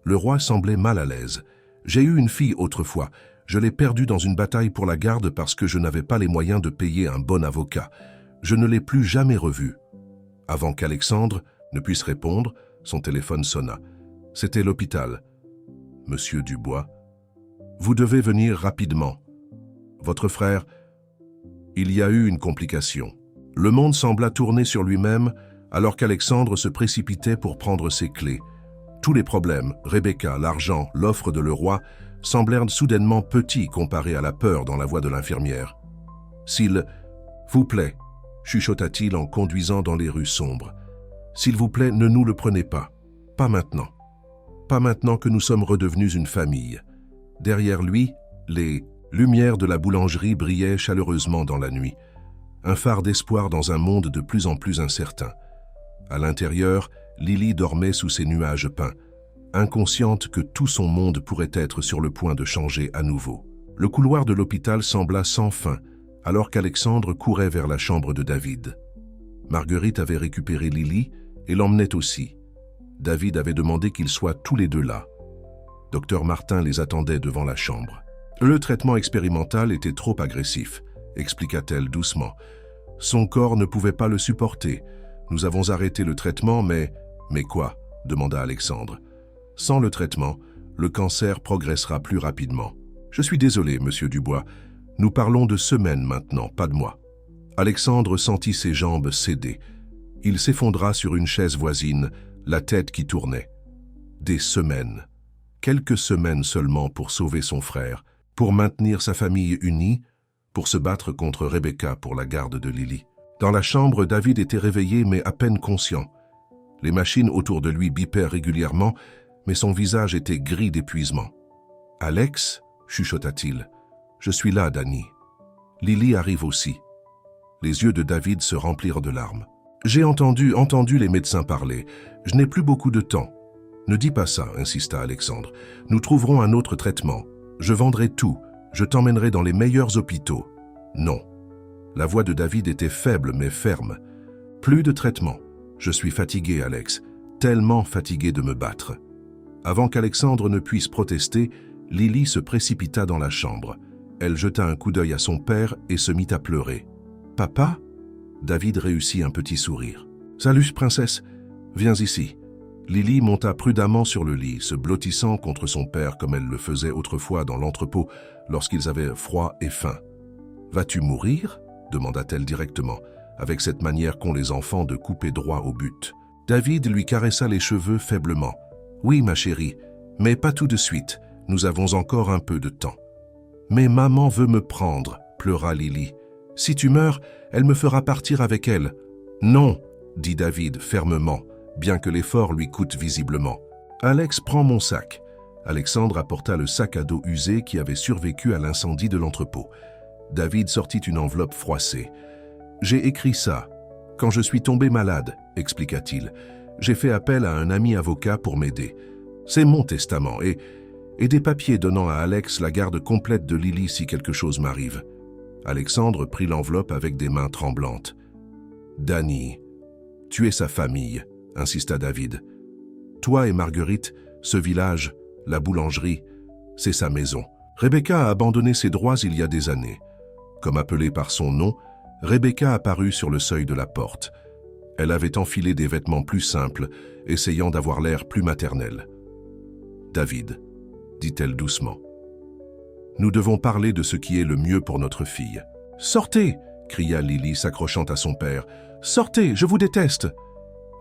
Le roi semblait mal à l'aise. « J'ai eu une fille autrefois. Je l'ai perdue dans une bataille pour la garde parce que je n'avais pas les moyens de payer un bon avocat. Je ne l'ai plus jamais revue. » Avant qu'Alexandre ne puisse répondre, son téléphone sonna. C'était l'hôpital. Monsieur Dubois, vous devez venir rapidement. Votre frère, il y a eu une complication. Le monde sembla tourner sur lui-même alors qu'Alexandre se précipitait pour prendre ses clés. Tous les problèmes, Rebecca, l'argent, l'offre de le roi, semblèrent soudainement petits comparés à la peur dans la voix de l'infirmière. « S'il vous plaît », chuchota-t-il en conduisant dans les rues sombres. « S'il vous plaît, ne nous le prenez pas. Pas maintenant. Pas maintenant que nous sommes redevenus une famille. » Derrière lui, les lumières de la boulangerie brillaient chaleureusement dans la nuit. Un phare d'espoir dans un monde de plus en plus incertain. À l'intérieur, Lily dormait sous ses nuages peints, inconsciente que tout son monde pourrait être sur le point de changer à nouveau. Le couloir de l'hôpital sembla sans fin, alors qu'Alexandre courait vers la chambre de David. Marguerite avait récupéré Lily et l'emmenait aussi. David avait demandé qu'ils soient tous les deux là. Docteur Martin les attendait devant la chambre. « Le traitement expérimental était trop agressif », expliqua-t-elle doucement. « Son corps ne pouvait pas le supporter. Nous avons arrêté le traitement, mais... » « Mais quoi ?» demanda Alexandre. « Sans le traitement, le cancer progressera plus rapidement. Je suis désolé, monsieur Dubois. Nous parlons de semaines maintenant, pas de mois. » Alexandre sentit ses jambes céder. Il s'effondra sur une chaise voisine, la tête qui tournait. Des semaines. Quelques semaines seulement pour sauver son frère, pour maintenir sa famille unie, pour se battre contre Rebecca pour la garde de Lily. Dans la chambre, David était réveillé mais à peine conscient. Les machines autour de lui bipèrent régulièrement, mais son visage était gris d'épuisement. « Alex » chuchota-t-il. « Je suis là, Danny. Lily arrive aussi. » Les yeux de David se remplirent de larmes. « J'ai entendu les médecins parler. Je n'ai plus beaucoup de temps. » « Ne dis pas ça, insista Alexandre. « Nous trouverons un autre traitement. Je vendrai tout. Je t'emmènerai dans les meilleurs hôpitaux. » « Non. » La voix de David était faible mais ferme. « Plus de traitement. Je suis fatigué, Alex. Tellement fatigué de me battre. » Avant qu'Alexandre ne puisse protester, Lily se précipita dans la chambre. Elle jeta un coup d'œil à son père et se mit à pleurer. « Papa ?» David réussit un petit sourire. « Salut, princesse. Viens ici. » Lily monta prudemment sur le lit, se blottissant contre son père comme elle le faisait autrefois dans l'entrepôt lorsqu'ils avaient froid et faim. « Vas-tu mourir ?» demanda-t-elle directement, avec cette manière qu'ont les enfants de couper droit au but. David lui caressa les cheveux faiblement. « Oui, ma chérie, mais pas tout de suite. Nous avons encore un peu de temps. »« Mais maman veut me prendre, » pleura Lily. « Si tu meurs, elle me fera partir avec elle. »« Non, » dit David fermement, bien que l'effort lui coûte visiblement. « Alex, prends mon sac. » Alexandre apporta le sac à dos usé qui avait survécu à l'incendie de l'entrepôt. David sortit une enveloppe froissée. « J'ai écrit ça. Quand je suis tombé malade, » expliqua-t-il. « J'ai fait appel à un ami avocat pour m'aider. C'est mon testament et des papiers donnant à Alex la garde complète de Lily si quelque chose m'arrive. » Alexandre prit l'enveloppe avec des mains tremblantes. « Danny, tu es sa famille, » insista David. « Toi et Marguerite, ce village, la boulangerie, c'est sa maison. Rebecca a abandonné ses droits il y a des années. Comme appelée par son nom, Rebecca apparut sur le seuil de la porte. Elle avait enfilé des vêtements plus simples, essayant d'avoir l'air plus maternel. « David, » dit-elle doucement, « nous devons parler de ce qui est le mieux pour notre fille. »« Sortez !» cria Lily s'accrochant à son père. « Sortez, je vous déteste !»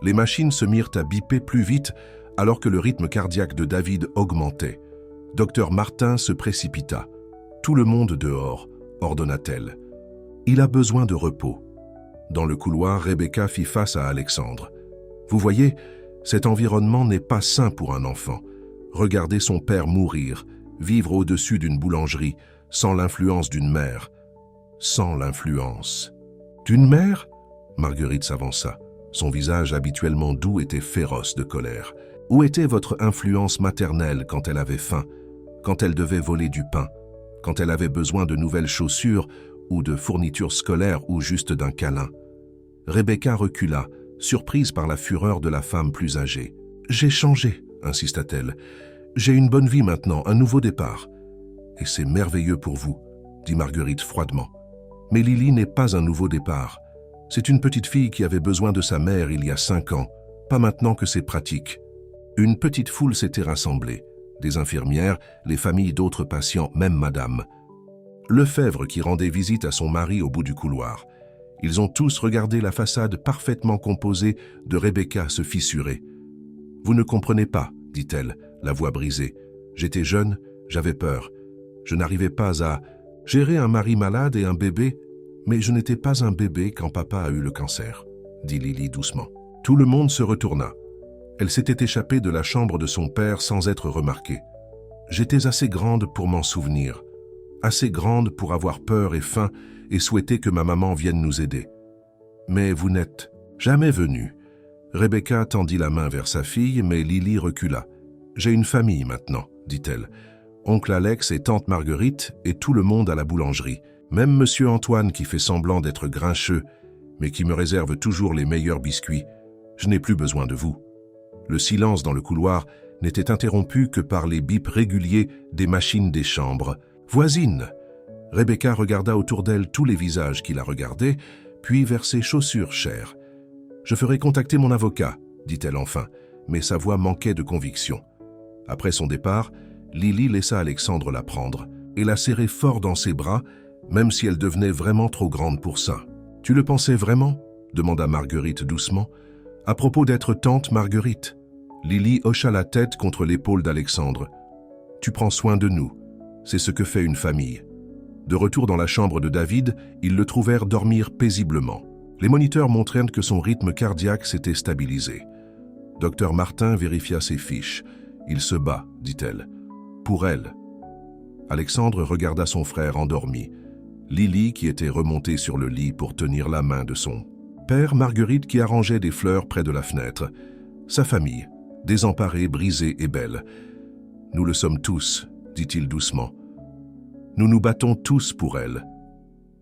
Les machines se mirent à biper plus vite alors que le rythme cardiaque de David augmentait. Docteur Martin se précipita. « Tout le monde dehors !» ordonna-t-elle. « Il a besoin de repos. » Dans le couloir, Rebecca fit face à Alexandre. « Vous voyez, cet environnement n'est pas sain pour un enfant. Regardez son père mourir, vivre au-dessus d'une boulangerie, sans l'influence d'une mère. Sans l'influence. D'une mère ?» Marguerite s'avança. Son visage habituellement doux était féroce de colère. « Où était votre influence maternelle quand elle avait faim, quand elle devait voler du pain, quand elle avait besoin de nouvelles chaussures ou de fournitures scolaires ou juste d'un câlin ?» Rebecca recula, surprise par la fureur de la femme plus âgée. « J'ai changé, » insista-t-elle. « J'ai une bonne vie maintenant, un nouveau départ. »« Et c'est merveilleux pour vous, » dit Marguerite froidement. « Mais Lily n'est pas un nouveau départ. C'est une petite fille qui avait besoin de sa mère il y a 5 ans, pas maintenant que c'est pratique. » Une petite foule s'était rassemblée. Des infirmières, les familles d'autres patients, même madame Lefebvre qui rendait visite à son mari au bout du couloir. Ils ont tous regardé la façade parfaitement composée de Rebecca se fissurer. « Vous ne comprenez pas, dit-elle, la voix brisée. J'étais jeune, j'avais peur. Je n'arrivais pas à gérer un mari malade et un bébé, mais je n'étais pas un bébé quand papa a eu le cancer, dit Lily doucement. Tout le monde se retourna. Elle s'était échappée de la chambre de son père sans être remarquée. J'étais assez grande pour m'en souvenir, assez grande pour avoir peur et faim et souhaiter que ma maman vienne nous aider. Mais vous n'êtes jamais venue. Rebecca tendit la main vers sa fille, mais Lily recula. J'ai une famille maintenant, dit-elle. Oncle Alex et tante Marguerite et tout le monde à la boulangerie. Même monsieur Antoine qui fait semblant d'être grincheux, mais qui me réserve toujours les meilleurs biscuits. Je n'ai plus besoin de vous. Le silence dans le couloir n'était interrompu que par les bips réguliers des machines des chambres. « Voisine !» Rebecca regarda autour d'elle tous les visages qui la regardaient, puis vers ses chaussures chères. « Je ferai contacter mon avocat, » dit-elle enfin, mais sa voix manquait de conviction. Après son départ, Lily laissa Alexandre la prendre et la serrer fort dans ses bras, même si elle devenait vraiment trop grande pour ça. « Tu le pensais vraiment ?» demanda Marguerite doucement. « À propos d'être tante Marguerite ?» Lily hocha la tête contre l'épaule d'Alexandre. « Tu prends soin de nous. C'est ce que fait une famille. » De retour dans la chambre de David, ils le trouvèrent dormir paisiblement. Les moniteurs montrèrent que son rythme cardiaque s'était stabilisé. Docteur Martin vérifia ses fiches. « Il se bat, dit-elle. Pour elle. » Alexandre regarda son frère endormi. Lily, qui était remontée sur le lit pour tenir la main de son père, Marguerite qui arrangeait des fleurs près de la fenêtre. Sa famille, désemparée, brisée et belle. « Nous le sommes tous, » dit-il doucement. « Nous nous battons tous pour elle. »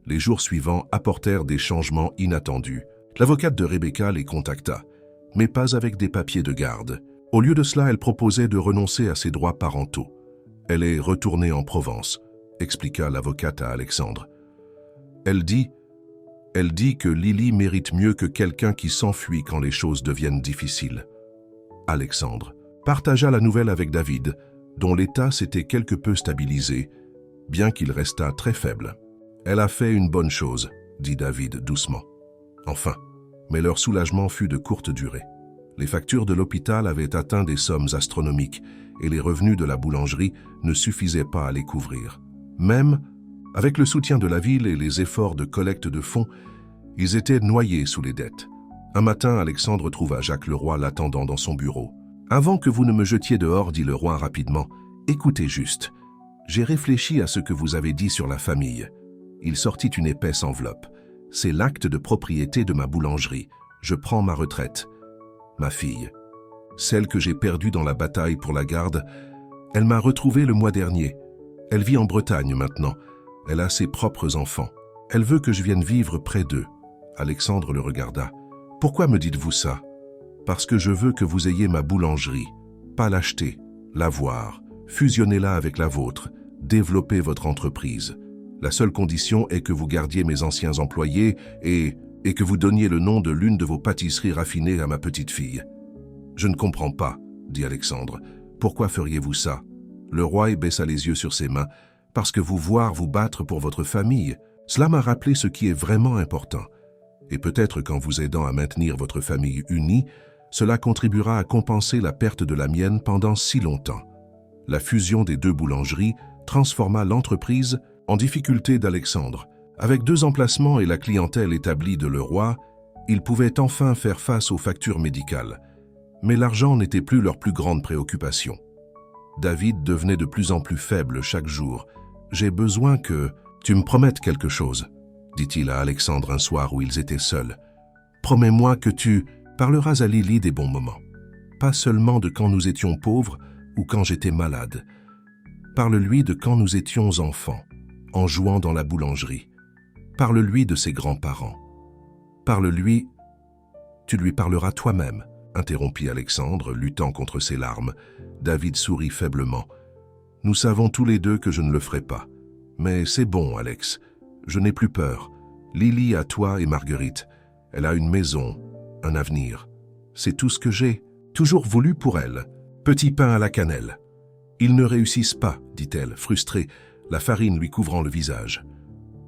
Les jours suivants apportèrent des changements inattendus. L'avocate de Rebecca les contacta, mais pas avec des papiers de garde. Au lieu de cela, elle proposait de renoncer à ses droits parentaux. Elle est retournée en Provence, expliqua l'avocate à Alexandre. Elle dit que Lily mérite mieux que quelqu'un qui s'enfuit quand les choses deviennent difficiles. Alexandre partagea la nouvelle avec David, dont l'état s'était quelque peu stabilisé, bien qu'il restât très faible. « Elle a fait une bonne chose, » dit David doucement. Enfin, mais leur soulagement fut de courte durée. Les factures de l'hôpital avaient atteint des sommes astronomiques et les revenus de la boulangerie ne suffisaient pas à les couvrir. Même, avec le soutien de la ville et les efforts de collecte de fonds, ils étaient noyés sous les dettes. Un matin, Alexandre trouva Jacques Leroy l'attendant dans son bureau. « Avant que vous ne me jetiez dehors, dit le roi rapidement, écoutez juste. J'ai réfléchi à ce que vous avez dit sur la famille. » Il sortit une épaisse enveloppe. « C'est l'acte de propriété de ma boulangerie. Je prends ma retraite. Ma fille, celle que j'ai perdue dans la bataille pour la garde, elle m'a retrouvée le mois dernier. Elle vit en Bretagne maintenant. Elle a ses propres enfants. Elle veut que je vienne vivre près d'eux. » Alexandre le regarda. « Pourquoi me dites-vous ça ? » « Parce que je veux que vous ayez ma boulangerie. Pas l'acheter, l'avoir, fusionnez-la avec la vôtre, développez votre entreprise. La seule condition est que vous gardiez mes anciens employés et que vous donniez le nom de l'une de vos pâtisseries raffinées à ma petite fille. » « Je ne comprends pas, » dit Alexandre. « Pourquoi feriez-vous ça ?» Le roi baissa les yeux sur ses mains. « Parce que vous voir vous battre pour votre famille, cela m'a rappelé ce qui est vraiment important. Et peut-être qu'en vous aidant à maintenir votre famille unie, cela contribuera à compenser la perte de la mienne pendant si longtemps. » La fusion des deux boulangeries transforma l'entreprise en difficulté d'Alexandre. Avec 2 emplacements et la clientèle établie de Leroy, ils pouvaient enfin faire face aux factures médicales. Mais l'argent n'était plus leur plus grande préoccupation. David devenait de plus en plus faible chaque jour. « J'ai besoin que tu me promettes quelque chose, » dit-il à Alexandre un soir où ils étaient seuls. « Promets-moi que tu parleras à Lily des bons moments. Pas seulement de quand nous étions pauvres ou quand j'étais malade. Parle-lui de quand nous étions enfants, en jouant dans la boulangerie. Parle-lui de ses grands-parents. Parle-lui... » « Tu lui parleras toi-même, » interrompit Alexandre, luttant contre ses larmes. David sourit faiblement. « Nous savons tous les deux que je ne le ferai pas. Mais c'est bon, Alex. Je n'ai plus peur. Lily a toi et Marguerite. Elle a une maison, un avenir. C'est tout ce que j'ai toujours voulu pour elle. » Petit pain à la cannelle. Ils ne réussissent pas, dit-elle, frustrée, la farine lui couvrant le visage.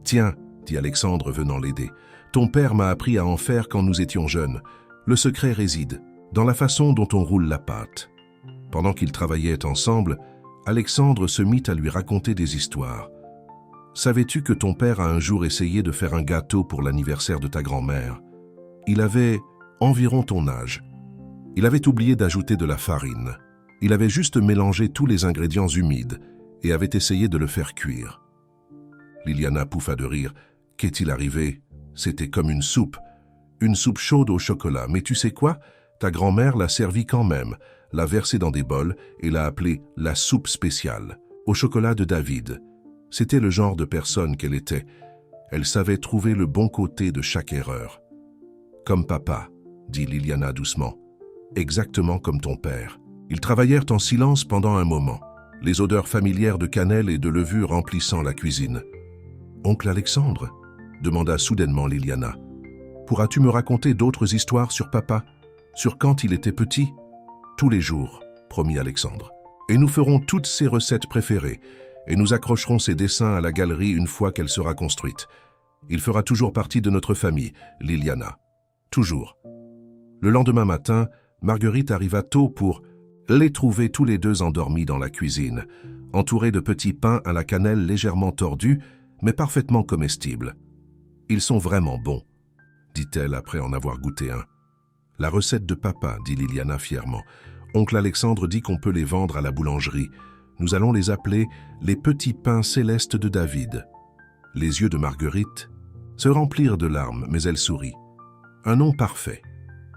Tiens, dit Alexandre venant l'aider, ton père m'a appris à en faire quand nous étions jeunes. Le secret réside dans la façon dont on roule la pâte. Pendant qu'ils travaillaient ensemble, Alexandre se mit à lui raconter des histoires. Savais-tu que ton père a un jour essayé de faire un gâteau pour l'anniversaire de ta grand-mère? Il avait environ ton âge. Il avait oublié d'ajouter de la farine. Il avait juste mélangé tous les ingrédients humides et avait essayé de le faire cuire. Liliana pouffa de rire. Qu'est-il arrivé? C'était comme une soupe chaude au chocolat. Mais tu sais quoi? Ta grand-mère l'a servi quand même, l'a versée dans des bols et l'a appelée la soupe spéciale, au chocolat de David. C'était le genre de personne qu'elle était. Elle savait trouver le bon côté de chaque erreur. Comme papa, dit Liliana doucement. Exactement comme ton père. Ils travaillèrent en silence pendant un moment, les odeurs familières de cannelle et de levure remplissant la cuisine. « Oncle Alexandre ?» demanda soudainement Liliana. « Pourras-tu me raconter d'autres histoires sur papa? Sur quand il était petit ?»« Tous les jours, » promit Alexandre. « Et nous ferons toutes ses recettes préférées, et nous accrocherons ses dessins à la galerie une fois qu'elle sera construite. Il fera toujours partie de notre famille, Liliana. Toujours. » Le lendemain matin, Marguerite arriva tôt pour les trouver tous les deux endormis dans la cuisine, entourés de petits pains à la cannelle légèrement tordus, mais parfaitement comestibles. « Ils sont vraiment bons, » dit-elle après en avoir goûté un. « La recette de papa, » dit Liliana fièrement. « Oncle Alexandre dit qu'on peut les vendre à la boulangerie. Nous allons les appeler les petits pains célestes de David. » Les yeux de Marguerite se remplirent de larmes, mais elle sourit. Un nom parfait.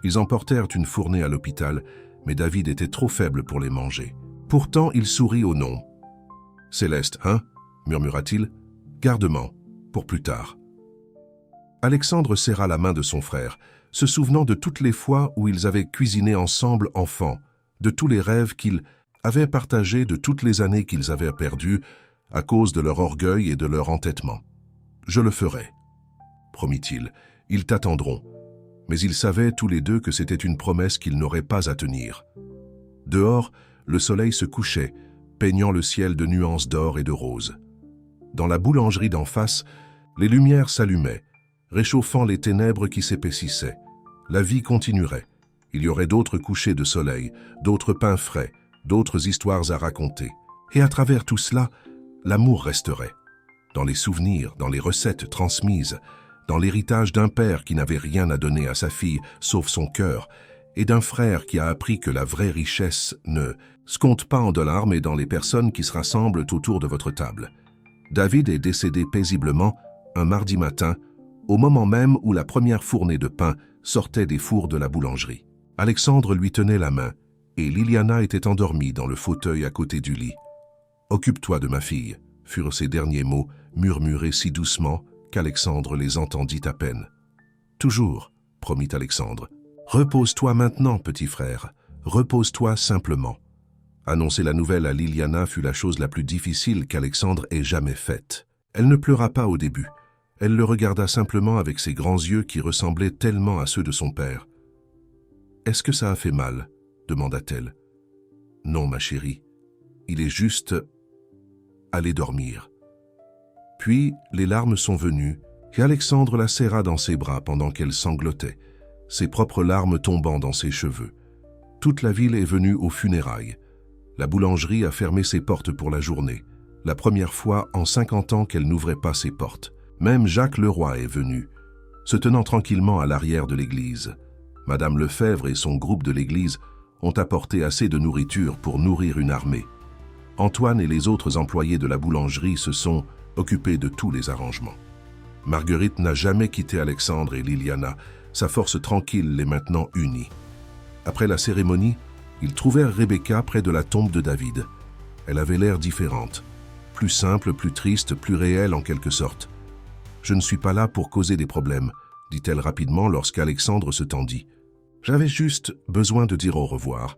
Ils emportèrent une fournée à l'hôpital, mais David était trop faible pour les manger. Pourtant, il sourit au nom. « Céleste, hein ?» murmura-t-il. « Gardement, pour plus tard. » Alexandre serra la main de son frère, se souvenant de toutes les fois où ils avaient cuisiné ensemble enfants, de tous les rêves qu'ils avaient partagés, de toutes les années qu'ils avaient perdues à cause de leur orgueil et de leur entêtement. « Je le ferai, » promit-il. « Ils t'attendront. » Mais ils savaient tous les deux que c'était une promesse qu'ils n'auraient pas à tenir. Dehors, le soleil se couchait, peignant le ciel de nuances d'or et de rose. Dans la boulangerie d'en face, les lumières s'allumaient, réchauffant les ténèbres qui s'épaississaient. La vie continuerait. Il y aurait d'autres couchers de soleil, d'autres pains frais, d'autres histoires à raconter. Et à travers tout cela, l'amour resterait. Dans les souvenirs, dans les recettes transmises, dans l'héritage d'un père qui n'avait rien à donner à sa fille, sauf son cœur, et d'un frère qui a appris que la vraie richesse ne se compte pas en dollars, mais dans les personnes qui se rassemblent autour de votre table. David est décédé paisiblement un mardi matin, au moment même où la première fournée de pain sortait des fours de la boulangerie. Alexandre lui tenait la main, et Liliana était endormie dans le fauteuil à côté du lit. « Occupe-toi de ma fille » furent ses derniers mots, murmurés si doucement qu'Alexandre les entendit à peine. « Toujours, » promit Alexandre. « Repose-toi maintenant, petit frère. Repose-toi simplement. » Annoncer la nouvelle à Liliana fut la chose la plus difficile qu'Alexandre ait jamais faite. Elle ne pleura pas au début. Elle le regarda simplement avec ses grands yeux qui ressemblaient tellement à ceux de son père. « Est-ce que ça a fait mal ?» demanda-t-elle. « Non, ma chérie. Il est juste... Allez dormir. » Puis, les larmes sont venues, et Alexandre la serra dans ses bras pendant qu'elle sanglotait, ses propres larmes tombant dans ses cheveux. Toute la ville est venue aux funérailles. La boulangerie a fermé ses portes pour la journée, la première fois en 50 ans qu'elle n'ouvrait pas ses portes. Même Jacques Leroy est venu, se tenant tranquillement à l'arrière de l'église. Madame Lefebvre et son groupe de l'église ont apporté assez de nourriture pour nourrir une armée. Antoine et les autres employés de la boulangerie se sont occupés de tous les arrangements. Marguerite n'a jamais quitté Alexandre et Liliana. Sa force tranquille les maintenant unie. Après la cérémonie, ils trouvèrent Rebecca près de la tombe de David. Elle avait l'air différente, plus simple, plus triste, plus réelle en quelque sorte. « Je ne suis pas là pour causer des problèmes », dit-elle rapidement lorsqu'Alexandre se tendit. « J'avais juste besoin de dire au revoir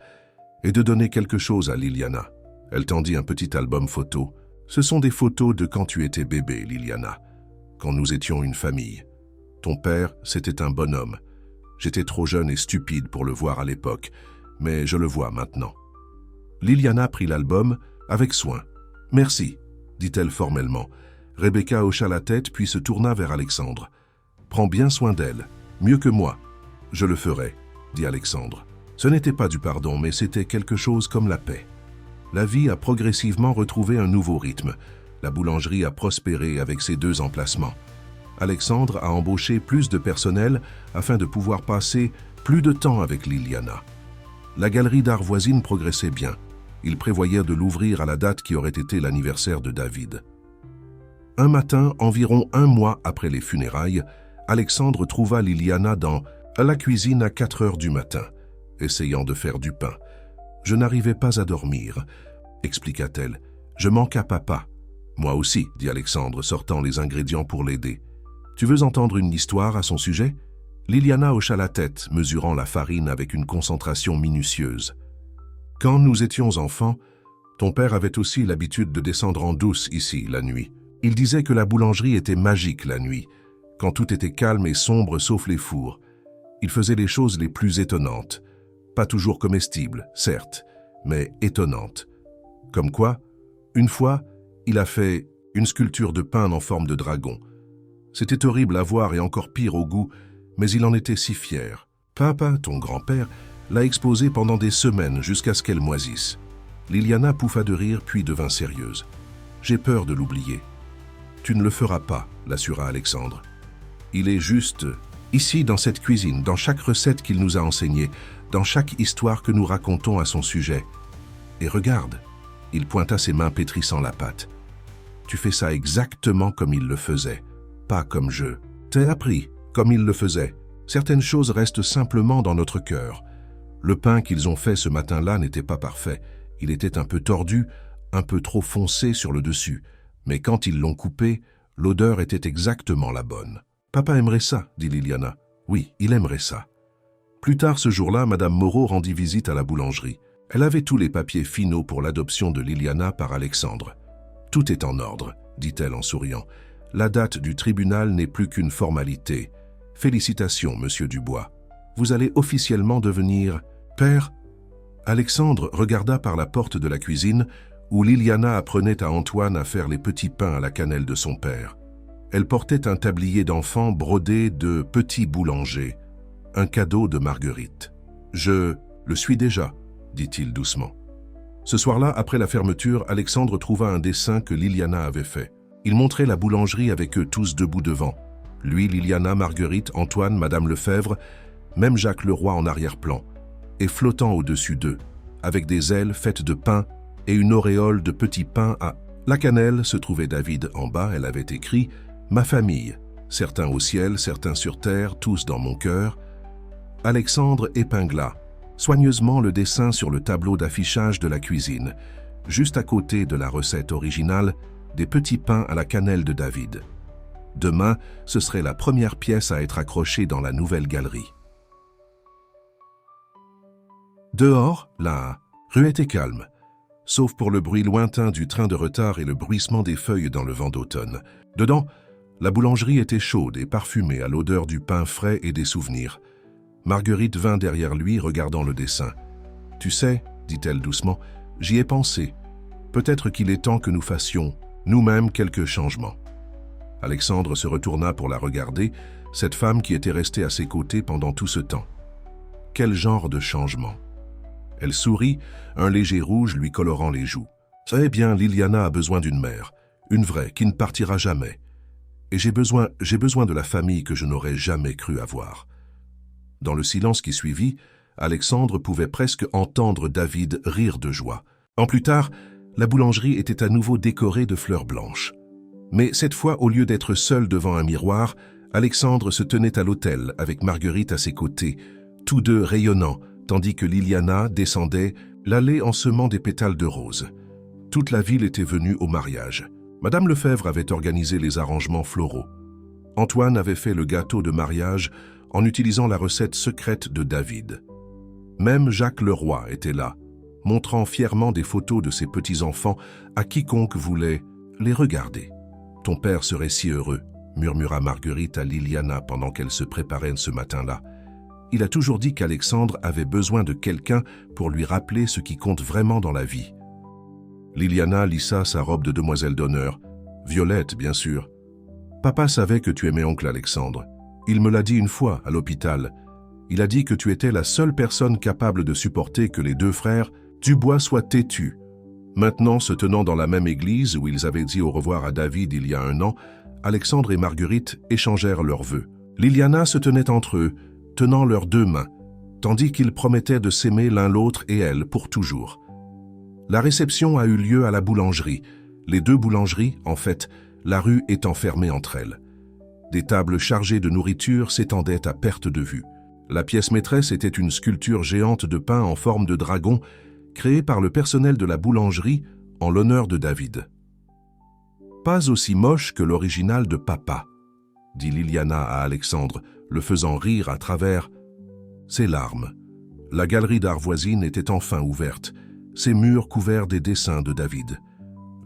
et de donner quelque chose à Liliana. » Elle tendit un petit album photo. « Ce sont des photos de quand tu étais bébé, Liliana, quand nous étions une famille. Ton père, c'était un bonhomme. J'étais trop jeune et stupide pour le voir à l'époque, mais je le vois maintenant. Liliana prit l'album avec soin. « Merci », dit-elle formellement. Rebecca hocha la tête puis se tourna vers Alexandre. « Prends bien soin d'elle, mieux que moi. »« Je le ferai », dit Alexandre. Ce n'était pas du pardon, mais c'était quelque chose comme la paix. La vie a progressivement retrouvé un nouveau rythme. La boulangerie a prospéré avec ses 2 emplacements. Alexandre a embauché plus de personnel afin de pouvoir passer plus de temps avec Liliana. La galerie d'art voisine progressait bien. Il prévoyait de l'ouvrir à la date qui aurait été l'anniversaire de David. Un matin, environ 1 mois après les funérailles, Alexandre trouva Liliana dans la cuisine à 4 heures du matin, essayant de faire du pain. « Je n'arrivais pas à dormir », expliqua-t-elle. « Je manque à papa. »« Moi aussi », dit Alexandre, sortant les ingrédients pour l'aider. « Tu veux entendre une histoire à son sujet ?» Liliana hocha la tête, mesurant la farine avec une concentration minutieuse. « Quand nous étions enfants, ton père avait aussi l'habitude de descendre en douce ici la nuit. Il disait que la boulangerie était magique la nuit, quand tout était calme et sombre sauf les fours. Il faisait les choses les plus étonnantes. Pas toujours comestibles, certes, mais étonnantes. Comme quoi, une fois, il a fait une sculpture de pain en forme de dragon. C'était horrible à voir et encore pire au goût, mais il en était si fier. Papa, ton grand-père, l'a exposée pendant des semaines jusqu'à ce qu'elle moisisse. » Liliana pouffa de rire puis devint sérieuse. « J'ai peur de l'oublier. »« Tu ne le feras pas, » l'assura Alexandre. « Il est juste ici dans cette cuisine, dans chaque recette qu'il nous a enseignée, dans chaque histoire que nous racontons à son sujet. Et regarde, il pointa ses mains pétrissant la pâte. Tu fais ça exactement comme il le faisait, pas comme je t'ai appris, comme il le faisait. Certaines choses restent simplement dans notre cœur. Le pain qu'ils ont fait ce matin-là n'était pas parfait. Il était un peu tordu, un peu trop foncé sur le dessus. Mais quand ils l'ont coupé, l'odeur était exactement la bonne. « Papa aimerait ça, » dit Liliana. « Oui, il aimerait ça. » Plus tard ce jour-là, Madame Moreau rendit visite à la boulangerie. Elle avait tous les papiers finaux pour l'adoption de Liliana par Alexandre. « Tout est en ordre, » dit-elle en souriant. « La date du tribunal n'est plus qu'une formalité. Félicitations, Monsieur Dubois. Vous allez officiellement devenir père ?» Alexandre regarda par la porte de la cuisine où Liliana apprenait à Antoine à faire les petits pains à la cannelle de son père. Elle portait un tablier d'enfant brodé de petits boulangers, un cadeau de Marguerite. « Je le suis déjà, » dit-il doucement. Ce soir-là, après la fermeture, Alexandre trouva un dessin que Liliana avait fait. Il montrait la boulangerie avec eux tous debout devant. Lui, Liliana, Marguerite, Antoine, Madame Lefebvre, même Jacques Leroy en arrière-plan, et flottant au-dessus d'eux, avec des ailes faites de pain et une auréole de petits pains à la cannelle se trouvait David en bas, elle avait écrit « Ma famille, certains au ciel, certains sur terre, tous dans mon cœur ». Alexandre épingla soigneusement le dessin sur le tableau d'affichage de la cuisine, juste à côté de la recette originale des petits pains à la cannelle de David. Demain, ce serait la première pièce à être accrochée dans la nouvelle galerie. Dehors, la rue était calme, sauf pour le bruit lointain du train de retard et le bruissement des feuilles dans le vent d'automne. Dedans, la boulangerie était chaude et parfumée à l'odeur du pain frais et des souvenirs. Marguerite vint derrière lui, regardant le dessin. « Tu sais, » dit-elle doucement, « j'y ai pensé. Peut-être qu'il est temps que nous fassions, nous-mêmes, quelques changements. » Alexandre se retourna pour la regarder, cette femme qui était restée à ses côtés pendant tout ce temps. Quel genre de changement? Elle sourit, un léger rouge lui colorant les joues. « Eh bien, Liliana a besoin d'une mère, une vraie, qui ne partira jamais. Et j'ai besoin de la famille que je n'aurais jamais cru avoir. » Dans le silence qui suivit, Alexandre pouvait presque entendre David rire de joie. En plus tard, la boulangerie était à nouveau décorée de fleurs blanches. Mais cette fois, au lieu d'être seul devant un miroir, Alexandre se tenait à l'autel avec Marguerite à ses côtés, tous deux rayonnants, tandis que Liliana descendait l'allée en semant des pétales de rose. Toute la ville était venue au mariage. Madame Lefebvre avait organisé les arrangements floraux. Antoine avait fait le gâteau de mariage en utilisant la recette secrète de David. Même Jacques Leroy était là, montrant fièrement des photos de ses petits-enfants à quiconque voulait les regarder. « Ton père serait si heureux », murmura Marguerite à Liliana pendant qu'elle se préparait ce matin-là. Il a toujours dit qu'Alexandre avait besoin de quelqu'un pour lui rappeler ce qui compte vraiment dans la vie. Liliana lissa sa robe de demoiselle d'honneur, violette bien sûr. Papa savait que tu aimais oncle Alexandre. Il me l'a dit une fois à l'hôpital. Il a dit que tu étais la seule personne capable de supporter que les deux frères Dubois soient têtus. Maintenant, se tenant dans la même église où ils avaient dit au revoir à David il y a 1 an, Alexandre et Marguerite échangèrent leurs vœux. Liliana se tenait entre eux, tenant leurs 2 mains, tandis qu'ils promettaient de s'aimer l'un l'autre et elle pour toujours. La réception a eu lieu à la boulangerie. Les 2 boulangeries, en fait, la rue étant fermée entre elles. Des tables chargées de nourriture s'étendaient à perte de vue. La pièce maîtresse était une sculpture géante de pain en forme de dragon, créée par le personnel de la boulangerie en l'honneur de David. « Pas aussi moche que l'original de papa », dit Liliana à Alexandre, le faisant rire à travers ses larmes. La galerie d'art voisine était enfin ouverte, ses murs couverts des dessins de David.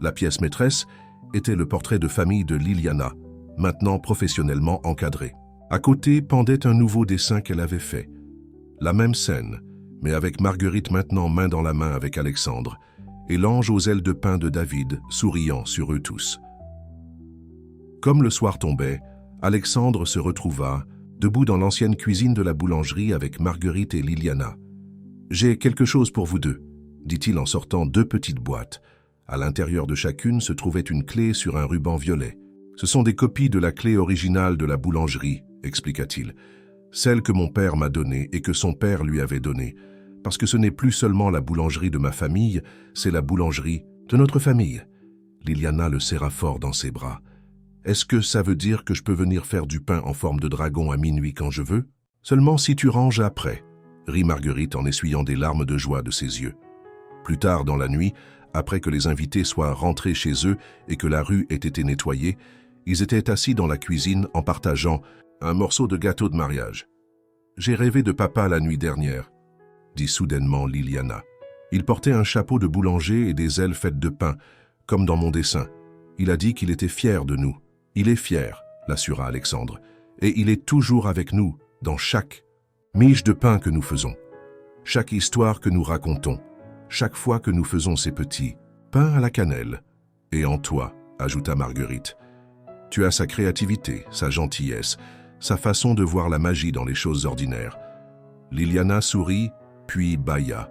La pièce maîtresse était le portrait de famille de Liliana, maintenant professionnellement encadré. À côté pendait un nouveau dessin qu'elle avait fait. La même scène, mais avec Marguerite maintenant main dans la main avec Alexandre, et l'ange aux ailes de pain de David souriant sur eux tous. Comme le soir tombait, Alexandre se retrouva, debout dans l'ancienne cuisine de la boulangerie avec Marguerite et Liliana. « J'ai quelque chose pour vous deux », dit-il en sortant 2 petites boîtes. À l'intérieur de chacune se trouvait une clé sur un ruban violet. « Ce sont des copies de la clé originale de la boulangerie », expliqua-t-il. « Celle que mon père m'a donnée et que son père lui avait donnée. Parce que ce n'est plus seulement la boulangerie de ma famille, c'est la boulangerie de notre famille. » Liliana le serra fort dans ses bras. « Est-ce que ça veut dire que je peux venir faire du pain en forme de dragon à minuit quand je veux? Seulement si tu ranges après, » rit Marguerite en essuyant des larmes de joie de ses yeux. Plus tard dans la nuit, après que les invités soient rentrés chez eux et que la rue ait été nettoyée, ils étaient assis dans la cuisine en partageant un morceau de gâteau de mariage. « J'ai rêvé de papa la nuit dernière, » dit soudainement Liliana. « Il portait un chapeau de boulanger et des ailes faites de pain, comme dans mon dessin. Il a dit qu'il était fier de nous. Il est fier, l'assura Alexandre, et il est toujours avec nous, dans chaque miche de pain que nous faisons, chaque histoire que nous racontons, chaque fois que nous faisons ces petits pains à la cannelle. Et en toi, ajouta Marguerite, tu as sa créativité, sa gentillesse, sa façon de voir la magie dans les choses ordinaires. » Liliana sourit, puis bâilla.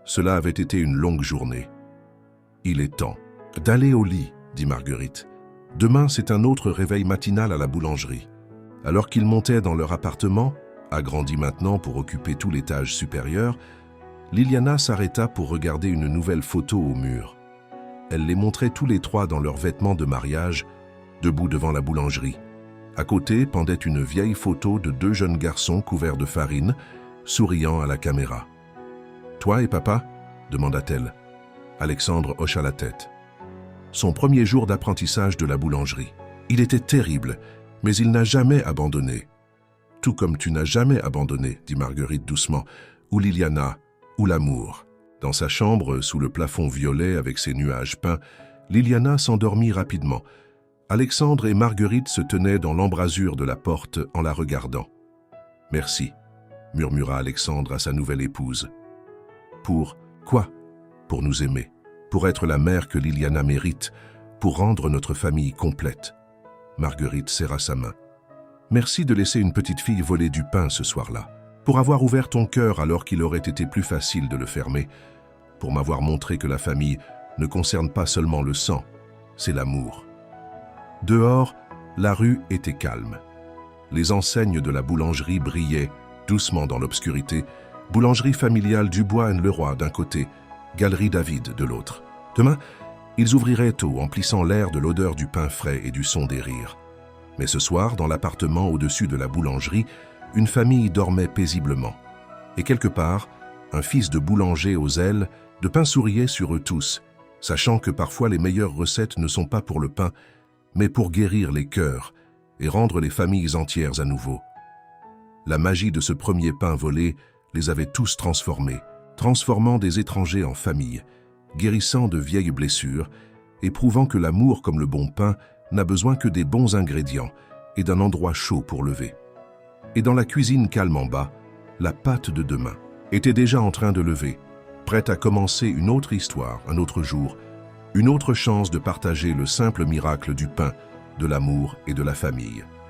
Cela avait été une longue journée. « Il est temps d'aller au lit, » dit Marguerite. « Demain, c'est un autre réveil matinal à la boulangerie. » Alors qu'ils montaient dans leur appartement, agrandi maintenant pour occuper tout l'étage supérieur, Liliana s'arrêta pour regarder une nouvelle photo au mur. Elle les montrait tous les 3 dans leurs vêtements de mariage, debout devant la boulangerie. À côté pendait une vieille photo de 2 jeunes garçons couverts de farine, souriant à la caméra. « Toi et papa ?» demanda-t-elle. Alexandre hocha la tête. Son premier jour d'apprentissage de la boulangerie. Il était terrible, mais il n'a jamais abandonné. « Tout comme tu n'as jamais abandonné, » dit Marguerite doucement, « ou Liliana, ou l'amour. » Dans sa chambre, sous le plafond violet avec ses nuages peints, Liliana s'endormit rapidement. Alexandre et Marguerite se tenaient dans l'embrasure de la porte en la regardant. « Merci », murmura Alexandre à sa nouvelle épouse. « Pour quoi ? Pour nous aimer, pour être la mère que Liliana mérite, pour rendre notre famille complète. » Marguerite serra sa main. « Merci de laisser une petite fille voler du pain ce soir-là, pour avoir ouvert ton cœur alors qu'il aurait été plus facile de le fermer, pour m'avoir montré que la famille ne concerne pas seulement le sang, c'est l'amour. » Dehors, la rue était calme. Les enseignes de la boulangerie brillaient, doucement dans l'obscurité, boulangerie familiale Dubois & Leroy d'un côté, galerie David de l'autre. Demain, ils ouvriraient tôt, emplissant l'air de l'odeur du pain frais et du son des rires. Mais ce soir, dans l'appartement au-dessus de la boulangerie, une famille dormait paisiblement. Et quelque part, un fils de boulanger aux ailes de pain souriait sur eux tous, sachant que parfois les meilleures recettes ne sont pas pour le pain, mais pour guérir les cœurs et rendre les familles entières à nouveau. La magie de ce premier pain volé les avait tous transformés, transformant des étrangers en famille, guérissant de vieilles blessures et prouvant que l'amour comme le bon pain n'a besoin que des bons ingrédients et d'un endroit chaud pour lever. Et dans la cuisine calme en bas, la pâte de demain, était déjà en train de lever, prête à commencer une autre histoire, un autre jour, une autre chance de partager le simple miracle du pain, de l'amour et de la famille.